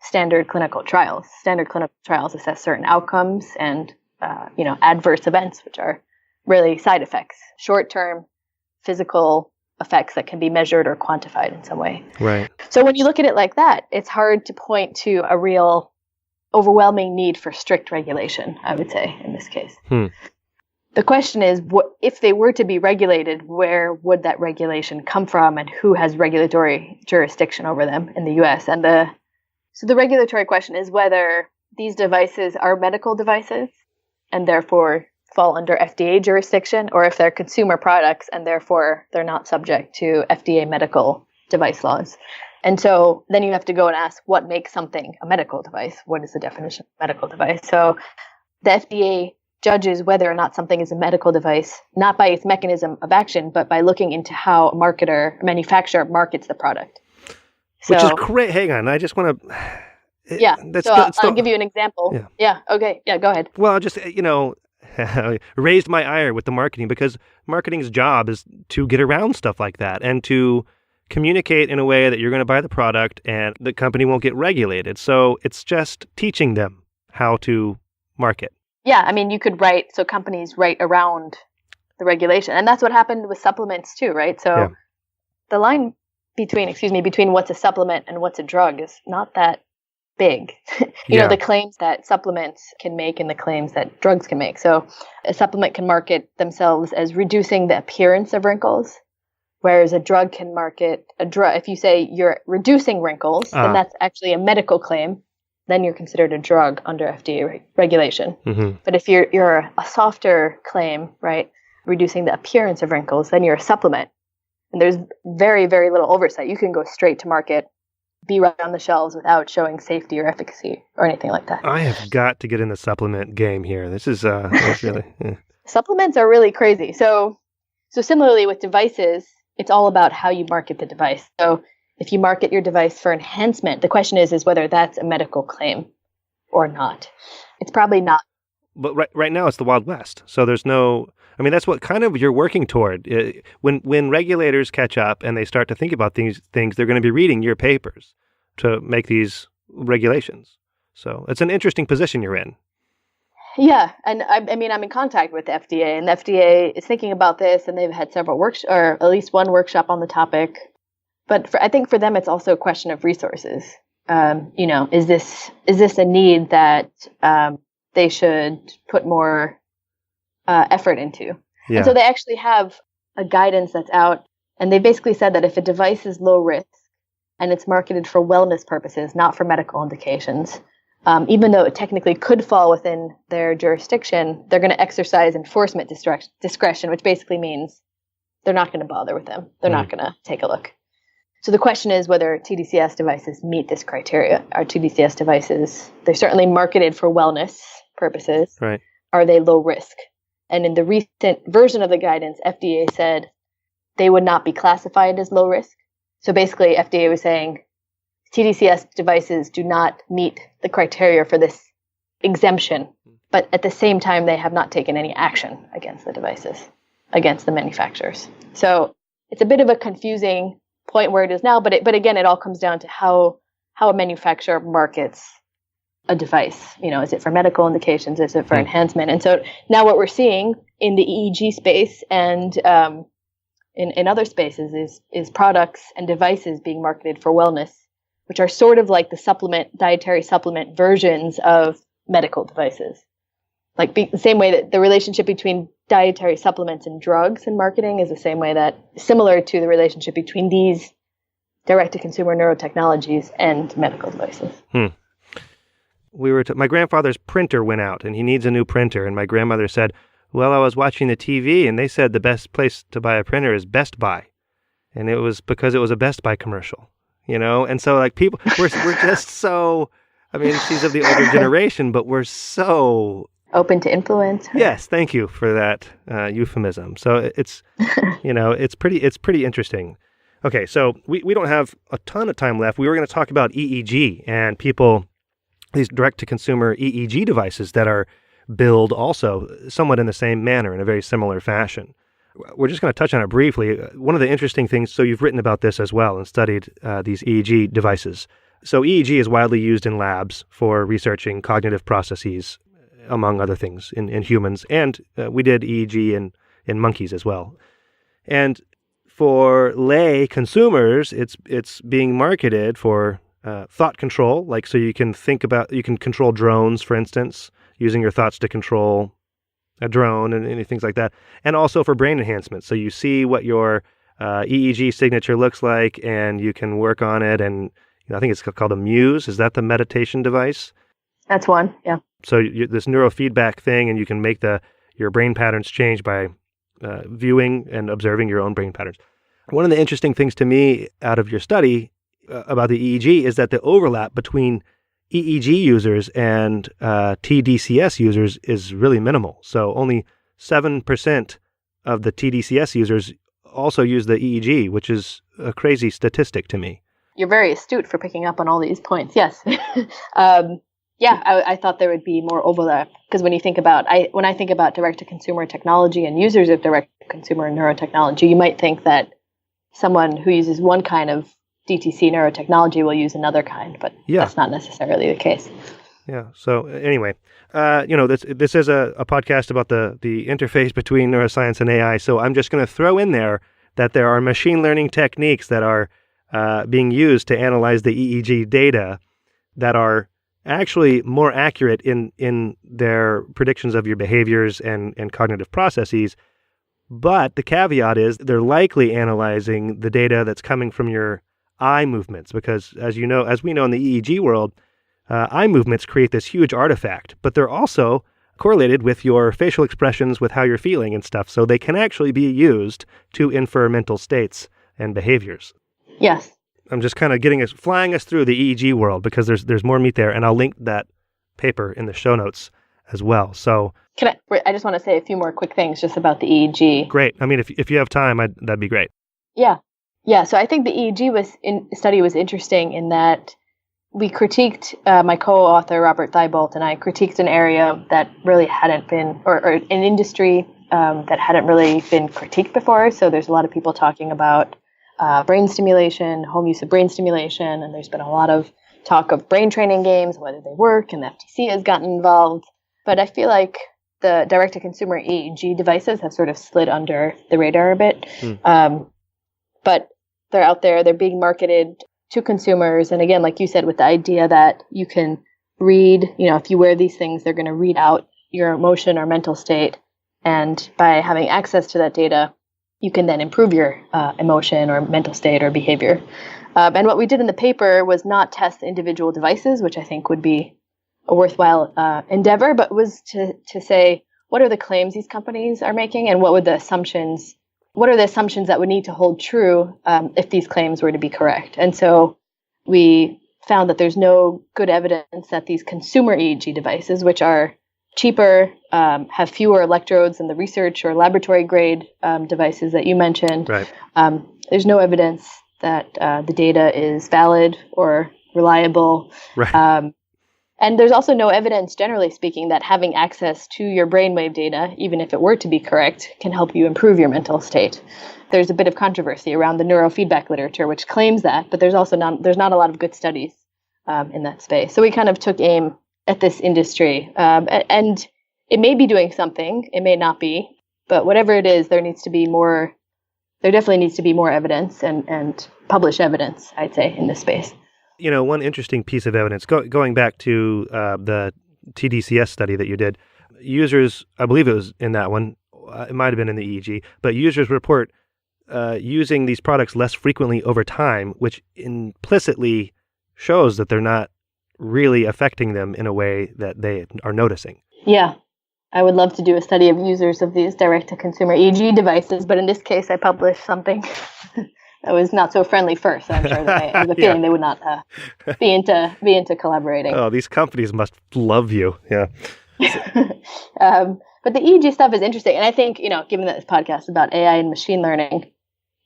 standard clinical trials. Standard clinical trials assess certain outcomes and adverse events, which are really side effects, short-term physical effects that can be measured or quantified in some way. Right. So when you look at it like that, it's hard to point to a real overwhelming need for strict regulation, I would say, in this case. The question is, if they were to be regulated, where would that regulation come from and who has regulatory jurisdiction over them in the U.S.? So the regulatory question is whether these devices are medical devices and therefore fall under FDA jurisdiction, or if they're consumer products and therefore they're not subject to FDA medical device laws. And so then you have to go and ask, what makes something a medical device? What is the definition of medical device? So the FDA judges whether or not something is a medical device, not by its mechanism of action, but by looking into how a manufacturer markets the product. Which is great. Hang on, I just want to... I'll give you an example. Yeah, okay. Yeah, go ahead. Well, just, raised my ire with the marketing, because marketing's job is to get around stuff like that and to communicate in a way that you're going to buy the product and the company won't get regulated. So it's just teaching them how to market. Yeah, I mean, you could companies write around the regulation. And that's what happened with supplements too, right? So the line between what's a supplement and what's a drug is not that big. The claims that supplements can make and the claims that drugs can make. So a supplement can market themselves as reducing the appearance of wrinkles, whereas a drug can market a drug. If you say you're reducing wrinkles, then that's actually a medical claim. Then you're considered a drug under FDA regulation. Mm-hmm. But if you're a softer claim, right, reducing the appearance of wrinkles, then you're a supplement. And there's very, very little oversight. You can go straight to market, be right on the shelves without showing safety or efficacy or anything like that. I have got to get in the supplement game here. This is really... Supplements are really crazy. So similarly with devices, it's all about how you market the device. So if you market your device for enhancement, the question is whether that's a medical claim or not. It's probably not. But right now it's the Wild West. So there's no... I mean, that's what kind of you're working toward. When regulators catch up and they start to think about these things, they're going to be reading your papers to make these regulations. So it's an interesting position you're in. Yeah, and I'm in contact with the FDA, and the FDA is thinking about this, and they've had several or at least one workshop on the topic. But I think for them, it's also a question of resources. Is this a need that they should put more effort into? Yeah. And so they actually have a guidance that's out, and they basically said that if a device is low risk and it's marketed for wellness purposes, not for medical indications, even though it technically could fall within their jurisdiction, they're going to exercise enforcement discretion, which basically means they're not going to bother with them. They're not going to take a look. So the question is whether tDCS devices meet this criteria. Are tDCS devices, they're certainly marketed for wellness purposes. Right. Are they low risk? And in the recent version of the guidance, FDA said they would not be classified as low risk. So basically, FDA was saying tDCS devices do not meet the criteria for this exemption. But at the same time, they have not taken any action against the devices, against the manufacturers. So it's a bit of a confusing point where it is now. But again, it all comes down to how a manufacturer markets a device. Is it for medical indications? Is it for enhancement? And so now what we're seeing in the EEG space and in other spaces is products and devices being marketed for wellness, which are sort of like the dietary supplement versions of medical devices. Like the same way that the relationship between dietary supplements and drugs and marketing is the same way that similar to the relationship between these direct-to-consumer neurotechnologies and medical devices. My grandfather's printer went out and he needs a new printer. And my grandmother said, well, I was watching the TV and they said the best place to buy a printer is Best Buy. And it was because it was a Best Buy commercial. And so like people, we're just so, I mean, she's of the older generation, but we're so open to influence. Yes, thank you for that euphemism. So it's, it's pretty interesting. Okay, so we don't have a ton of time left. We were going to talk about EEG and these direct-to-consumer EEG devices that are billed also somewhat in the same manner, in a very similar fashion. We're just going to touch on it briefly. One of the interesting things, so you've written about this as well and studied these EEG devices. So EEG is widely used in labs for researching cognitive processes, among other things, in humans. And we did EEG in monkeys as well. And for lay consumers, it's being marketed for thought control, like so you can control drones, for instance, using your thoughts to control a drone and things like that, and also for brain enhancement. So you see what your EEG signature looks like, and you can work on it. And I think it's called a Muse. Is that the meditation device? That's one, yeah. So this neurofeedback thing, and you can make your brain patterns change by viewing and observing your own brain patterns. One of the interesting things to me out of your study about the EEG is that the overlap between EEG users and tDCS users is really minimal. So only 7% of the tDCS users also use the EEG, which is a crazy statistic to me. You're very astute for picking up on all these points. Yes. I thought there would be more overlap because when I think about direct-to-consumer technology and users of direct-to-consumer neurotechnology, you might think that someone who uses one kind of DTC neurotechnology will use another kind, but that's not necessarily the case. Yeah. So anyway, this is a podcast about the interface between neuroscience and AI. So I'm just going to throw in there that there are machine learning techniques that are being used to analyze the EEG data that are actually more accurate in their predictions of your behaviors and cognitive processes. But the caveat is they're likely analyzing the data that's coming from your eye movements, because as we know in the EEG world, eye movements create this huge artifact, but they're also correlated with your facial expressions, with how you're feeling and stuff. So they can actually be used to infer mental states and behaviors. Yes. I'm just kind of flying us through the EEG world because there's more meat there, and I'll link that paper in the show notes as well. So I just want to say a few more quick things just about the EEG. Great. I mean, if you have time, that'd be great. Yeah. So I think the EEG study was interesting in that we critiqued, my co-author Robert Thibault and I critiqued an area that really hadn't been, or an industry that hadn't really been critiqued before. So there's a lot of people talking about brain stimulation, home use of brain stimulation, and there's been a lot of talk of brain training games, whether they work, and the FTC has gotten involved. But I feel like the direct-to-consumer EEG devices have sort of slid under the radar a bit. But they're out there, they're being marketed to consumers. And again, like you said, with the idea that you can read, if you wear these things, they're going to read out your emotion or mental state. And by having access to that data, you can then improve your emotion or mental state or behavior. And what we did in the paper was not test individual devices, which I think would be a worthwhile endeavor, but was to say, what are the claims these companies are making, and what are the assumptions that would need to hold true if these claims were to be correct? And so we found that there's no good evidence that these consumer EEG devices, which are cheaper, have fewer electrodes than the research or laboratory grade devices that you mentioned. Right. There's no evidence that the data is valid or reliable. Right. And there's also no evidence, generally speaking, that having access to your brainwave data, even if it were to be correct, can help you improve your mental state. There's a bit of controversy around the neurofeedback literature, which claims that, but there's not a lot of good studies in that space. So we kind of took aim at this industry, and it may be doing something, it may not be, but whatever it is, there definitely needs to be more evidence and published evidence, I'd say, in this space. One interesting piece of evidence, going back to the tDCS study that you did, users, I believe it was in that one, it might have been in the EEG, but users report using these products less frequently over time, which implicitly shows that they're not really affecting them in a way that they are noticing. Yeah. I would love to do a study of users of these direct-to-consumer EEG devices, but in this case, I published something that was not so friendly first. So I'm sure that I have a feeling they would not be into collaborating. Oh, these companies must love you. Yeah. But the EEG stuff is interesting, and I think given that this podcast is about AI and machine learning,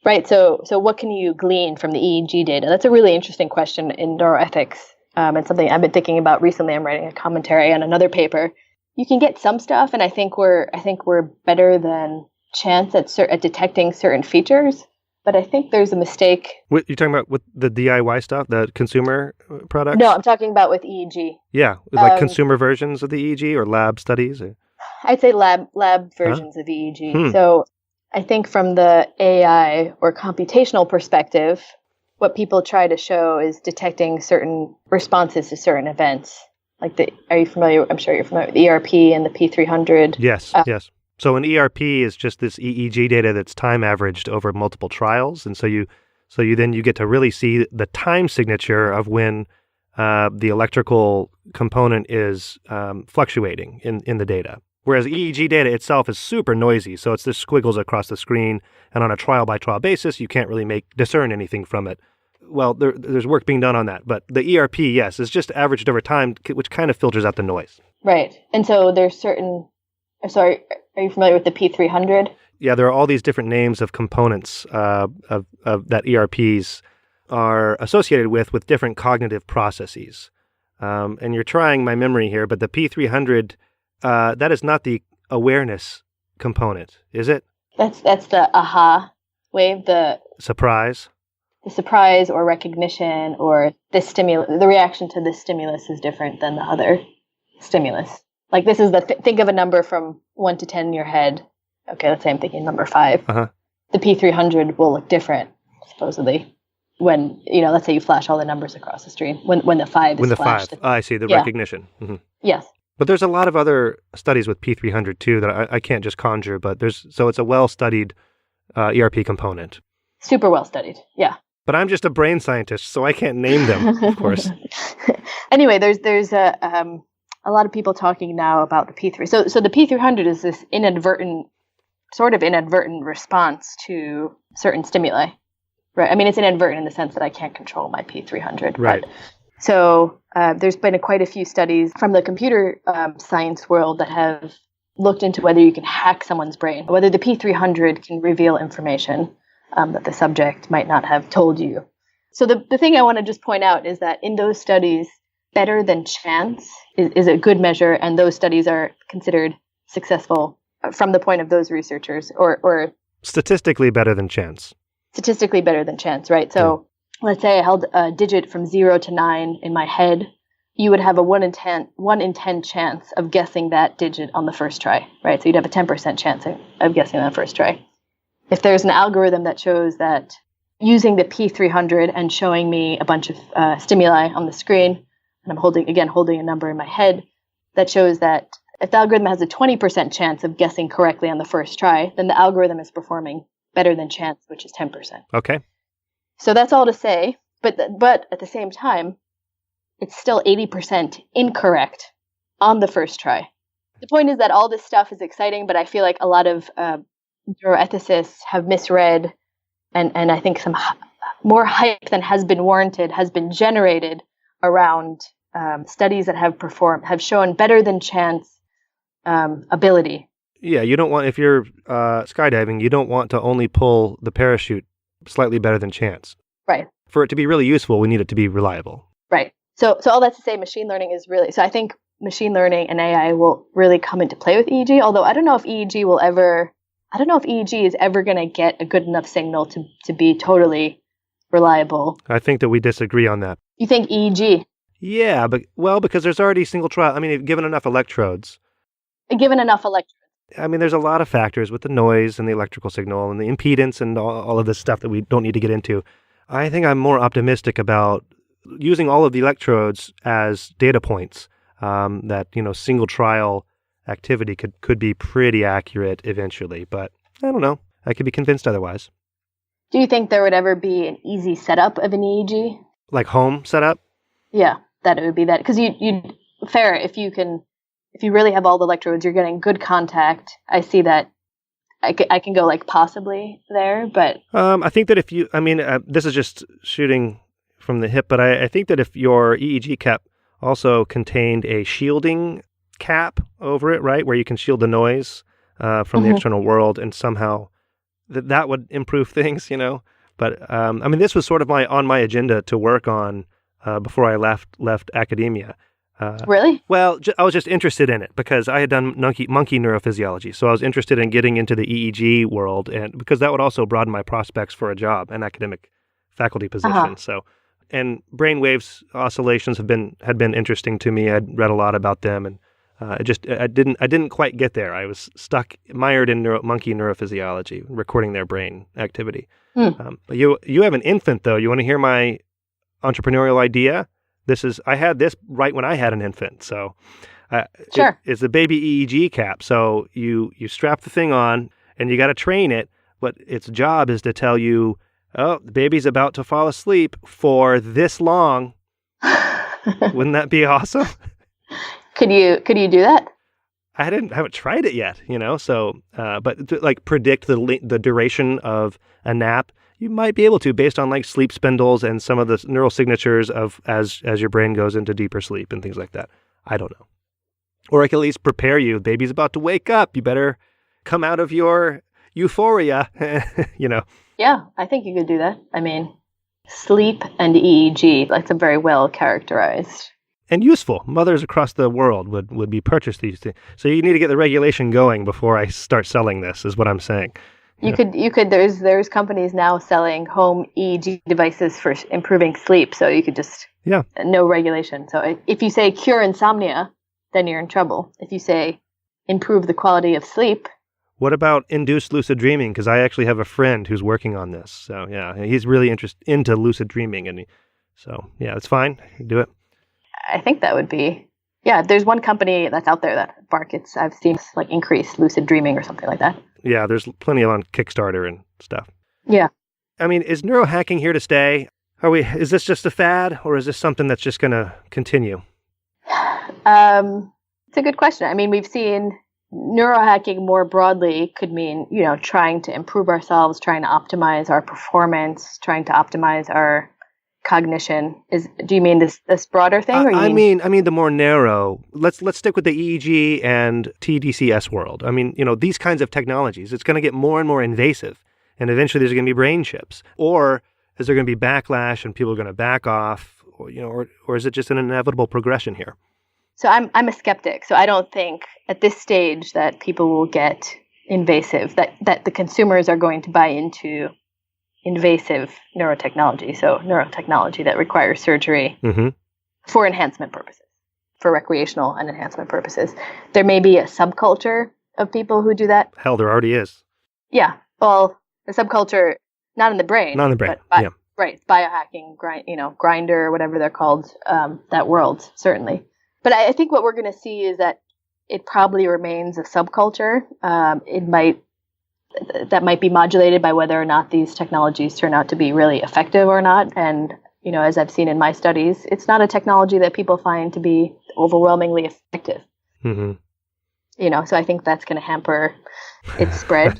right? So what can you glean from the EEG data? That's a really interesting question in neuroethics, and something I've been thinking about recently. I'm writing a commentary on another paper. You can get some stuff, and I think we're better than chance at detecting certain features. But I think there's a mistake. What you're talking about with the DIY stuff, the consumer products? No, I'm talking about with EEG. Yeah, like consumer versions of the EEG or lab studies? Or? I'd say lab versions of EEG. So I think from the AI or computational perspective, what people try to show is detecting certain responses to certain events. Like are you familiar? I'm sure you're familiar with ERP and the P300. Yes, yes. So an ERP is just this EEG data that's time averaged over multiple trials, and so you get to really see the time signature of when the electrical component is fluctuating in the data. Whereas EEG data itself is super noisy, so it's just squiggles across the screen, and on a trial by trial basis, you can't really discern anything from it. Well, there's work being done on that, but the ERP, yes, is just averaged over time, which kind of filters out the noise. Right, and so there's certain. Sorry, are you familiar with the P300? Yeah, there are all these different names of components of that ERPs are associated with different cognitive processes. And you're trying my memory here, but the P300, that is not the awareness component, is it? That's the aha wave, the surprise or recognition or the stimulus. The reaction to the stimulus is different than the other stimulus. Like this is think of a number from 1 to 10 in your head. Okay, let's say I'm thinking number 5. Uh-huh. The P300 will look different, supposedly, when let's say you flash all the numbers across the screen. When the 5 is flashed. The 5. I see the recognition. Mm-hmm. Yes. But there's a lot of other studies with P300 too that I can't just conjure. But so it's a well-studied ERP component. Super well studied. Yeah. But I'm just a brain scientist, so I can't name them, of course. Anyway, there's a lot of people talking now about the P3. So the P300 is this inadvertent response to certain stimuli, right? I mean, it's inadvertent in the sense that I can't control my P300. Right. So there's been quite a few studies from the computer science world that have looked into whether you can hack someone's brain, whether the P300 can reveal information that the subject might not have told you. So the thing I want to just point out is that in those studies, better than chance is a good measure, and those studies are considered successful from the point of those researchers, or statistically better than chance. Statistically better than chance, right? So let's say I held a digit from 0 to 9 in my head, you would have a 1 in 10 chance of guessing that digit on the first try, right? So you'd have a 10% chance of guessing on the first try. If there's an algorithm that shows that using the P300 and showing me a bunch of stimuli on the screen, and I'm holding a number in my head, that shows that if the algorithm has a 20% chance of guessing correctly on the first try, then the algorithm is performing better than chance, which is 10%. Okay. So that's all to say, but at the same time, it's still 80% incorrect on the first try. The point is that all this stuff is exciting, but I feel like a lot of neuroethicists have misread, and I think some more hype than has been warranted has been generated around studies that have shown better than chance ability. Yeah, you don't want, if you're skydiving, you don't want to only pull the parachute slightly better than chance. Right. For it to be really useful, we need it to be reliable. Right. So all that to say, machine learning is really, so I think machine learning and AI will really come into play with EEG, although I don't know if EEG is ever going to get a good enough signal to be totally reliable. I think that we disagree on that. You think EEG? Yeah, because there's already single trial. I mean, given enough electrodes. I mean, there's a lot of factors with the noise and the electrical signal and the impedance and all of this stuff that we don't need to get into. I think I'm more optimistic about using all of the electrodes as data points, that, single trial activity could be pretty accurate eventually. But I don't know. I could be convinced otherwise. Do you think there would ever be an easy setup of an EEG? Like home setup? Yeah, that it would be that. Because if you really have all the electrodes, you're getting good contact. I see that I can go like possibly there, but I think that this is just shooting from the hip, but I think that if your EEG cap also contained a shielding cap over it, right, where you can shield the noise from the external world, and somehow that would improve things, But this was sort of on my agenda to work on before I left academia. Really? Well, I was just interested in it because I had done monkey neurophysiology, so I was interested in getting into the EEG world, and because that would also broaden my prospects for a job, an academic faculty position. So, and brain waves oscillations had been interesting to me. I'd read a lot about them, and I didn't quite get there. I was mired in monkey neurophysiology, recording their brain activity. But you have an infant, though. You want to hear my entrepreneurial idea? I had this right when I had an infant. So sure. It's the baby EEG cap. So you strap the thing on and you got to train it, but its job is to tell you, oh, the baby's about to fall asleep for this long. Wouldn't that be awesome? Could you do that? I haven't tried it yet, So, but to predict the duration of a nap, you might be able to, based on sleep spindles and some of the neural signatures of as your brain goes into deeper sleep and things like that. I don't know. Or I can at least prepare you. Baby's about to wake up. You better come out of your euphoria, Yeah, I think you could do that. Sleep and EEG, that's a very well characterized. And useful. Mothers across the world would be purchased these things. So you need to get the regulation going before I start selling this, is what I'm saying. You could. There's companies now selling home EEG devices for improving sleep. So you could just no regulation. So if you say cure insomnia, then you're in trouble. If you say improve the quality of sleep. What about induced lucid dreaming? Because I actually have a friend who's working on this. So he's really into lucid dreaming, and it's fine. Do it. I think that would be. Yeah, there's one company that's out there that markets, I've seen increased lucid dreaming or something like that. Yeah, there's plenty on Kickstarter and stuff. Yeah. Is neurohacking here to stay? Is this just a fad, or is this something that's just going to continue? It's a good question. We've seen neurohacking more broadly could mean, trying to improve ourselves, trying to optimize our performance, trying to optimize our cognition. Do you mean this broader thing? Or I mean the more narrow. Let's stick with the EEG and tDCS world. These kinds of technologies, it's going to get more and more invasive, and eventually there's going to be brain chips. Or is there going to be backlash and people are going to back off, or is it just an inevitable progression here? So I'm a skeptic. So I don't think at this stage that people will get invasive, that the consumers are going to buy into invasive neurotechnology, so neurotechnology that requires surgery for enhancement purposes, for recreational and enhancement purposes. There may be a subculture of people who do that. Hell, there already is. Yeah, well, the subculture, not in the brain. Not in the brain, but right, biohacking, grinder, whatever they're called, that world, certainly. But I think what we're going to see is that it probably remains a subculture. That might be modulated by whether or not these technologies turn out to be really effective or not. And, as I've seen in my studies, it's not a technology that people find to be overwhelmingly effective. Mm-hmm. So I think that's going to hamper its spread.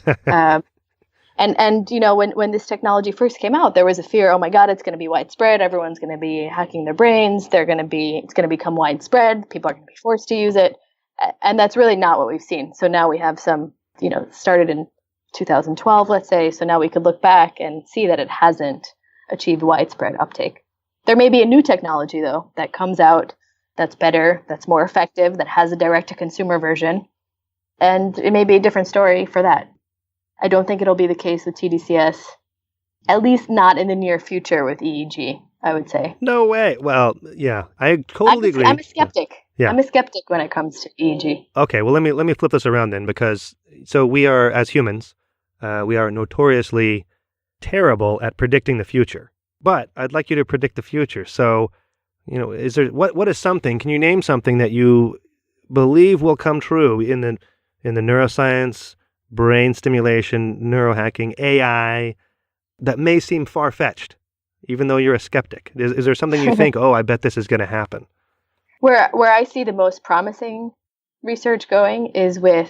And when this technology first came out, there was a fear, oh my God, it's going to be widespread. Everyone's going to be hacking their brains. It's going to become widespread. People are going to be forced to use it. And that's really not what we've seen. So now we have some, started in 2012, let's say. So now we could look back and see that it hasn't achieved widespread uptake. There may be a new technology, though, that comes out that's better, that's more effective, that has a direct-to-consumer version. And it may be a different story for that. I don't think it'll be the case with tDCS, at least not in the near future with EEG, I would say. No way. Well, yeah, I totally agree. I'm a skeptic. Yeah. I'm a skeptic when it comes to EEG. Okay, well, let me flip this around then, because so we are, as humans, we are notoriously terrible at predicting the future. But I'd like you to predict the future. So, is there what is something? Can you name something that you believe will come true in the neuroscience, brain stimulation, neurohacking, AI, that may seem far-fetched, even though you're a skeptic? Is there something you think, I bet this is going to happen? Where I see the most promising research going is with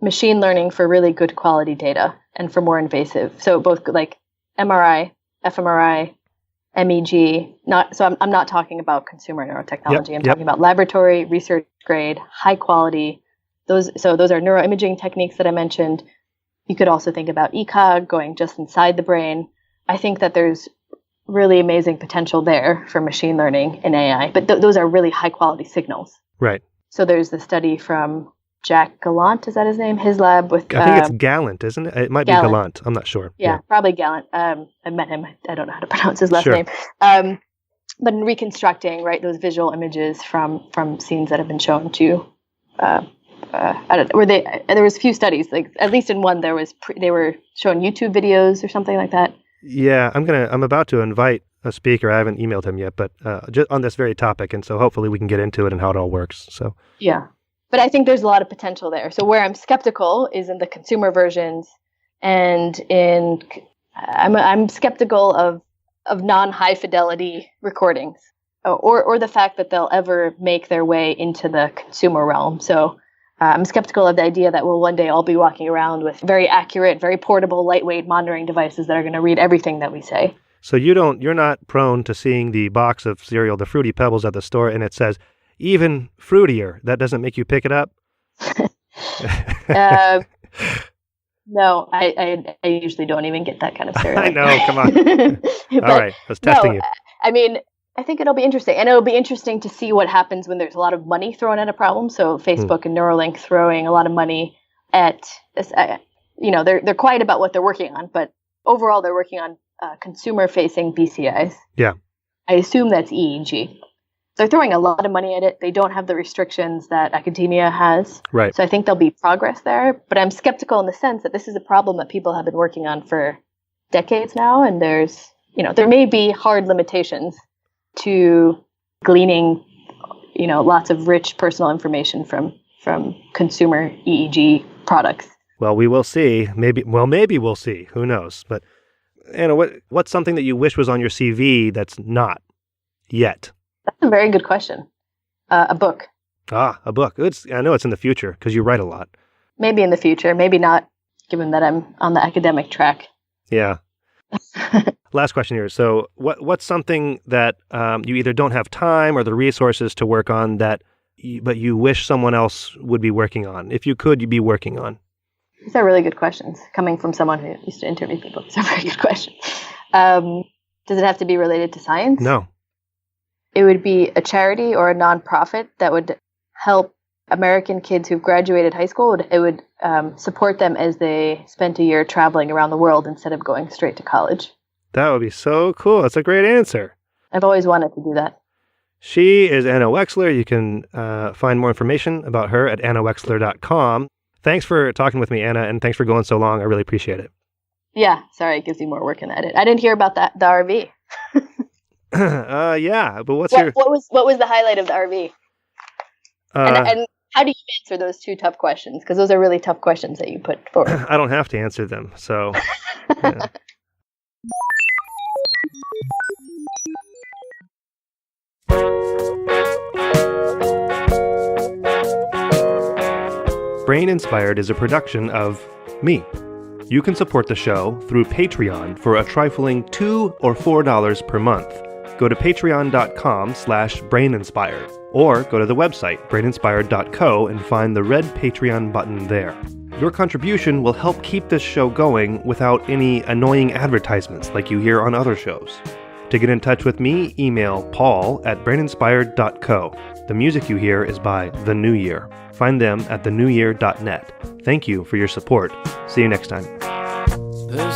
machine learning for really good quality data and for more invasive. So both like MRI, fMRI, MEG. I'm not talking about consumer neurotechnology. I'm talking about laboratory, research grade, high quality. Those are neuroimaging techniques that I mentioned. You could also think about ECOG going just inside the brain. I think that there's really amazing potential there for machine learning in AI, but those are really high quality signals. Right. So there's the study from Jack Gallant, is that his name? His lab with... I think it's Gallant, isn't it? It might be Gallant. I'm not sure. Yeah, probably Gallant. I met him. I don't know how to pronounce his last name. But in reconstructing, right, those visual images from scenes that have been shown to... there was a few studies, like at least in one, they were showing YouTube videos or something like that. Yeah, I'm about to invite a speaker. I haven't emailed him yet, but just on this very topic, and so hopefully we can get into it and how it all works. So yeah, but I think there's a lot of potential there. So where I'm skeptical is in the consumer versions, and I'm skeptical of non-high fidelity recordings, or the fact that they'll ever make their way into the consumer realm. So I'm skeptical of the idea that we'll one day all be walking around with very accurate, very portable, lightweight monitoring devices that are going to read everything that we say. So you're not prone to seeing the box of cereal, the Fruity Pebbles at the store, and it says, even fruitier. That doesn't make you pick it up? No, I usually don't even get that kind of cereal. I know, come on. All right, I was testing you. I mean, I think it'll be interesting. And it'll be interesting to see what happens when there's a lot of money thrown at a problem. So Facebook and Neuralink throwing a lot of money at this, they're quiet about what they're working on, but overall they're working on consumer-facing BCIs. Yeah. I assume that's EEG. They're throwing a lot of money at it. They don't have the restrictions that academia has. Right. So I think there'll be progress there. But I'm skeptical in the sense that this is a problem that people have been working on for decades now. And there may be hard limitations to gleaning, lots of rich personal information from consumer EEG products. Well, we will see. Maybe we'll see. Who knows? But Anna, what's something that you wish was on your CV that's not yet? That's a very good question. A book. A book. I know it's in the future because you write a lot. Maybe in the future. Maybe not, given that I'm on the academic track. Yeah. Last question here. So what's something that you either don't have time or the resources to work on but you wish someone else would be working on? If you could, you'd be working on? These are really good questions. Coming from someone who used to interview people, these are very good questions. Does it have to be related to science? No. It would be a charity or a nonprofit that would help American kids who've graduated high school. It would support them as they spent a year traveling around the world instead of going straight to college. That would be so cool. That's a great answer. I've always wanted to do that. She is Anna Wexler. You can find more information about her at annawexler.com. Thanks for talking with me, Anna, and thanks for going so long. I really appreciate it. Yeah, sorry, it gives you more work in the edit. I didn't hear about the RV. Yeah, but what was the highlight of the RV? And how do you answer those two tough questions? Because those are really tough questions that you put forward. I don't have to answer them, so. Yeah. Brain Inspired is a production of me. You can support the show through Patreon for a trifling $2 or $4 per month. Go to patreon.com/braininspired or go to the website braininspired.co and find the red Patreon button there. Your contribution will help keep this show going without any annoying advertisements like you hear on other shows. To get in touch with me, email paul@braininspired.co. The music you hear is by The New Year. Find them at thenewyear.net. Thank you for your support. See you next time. The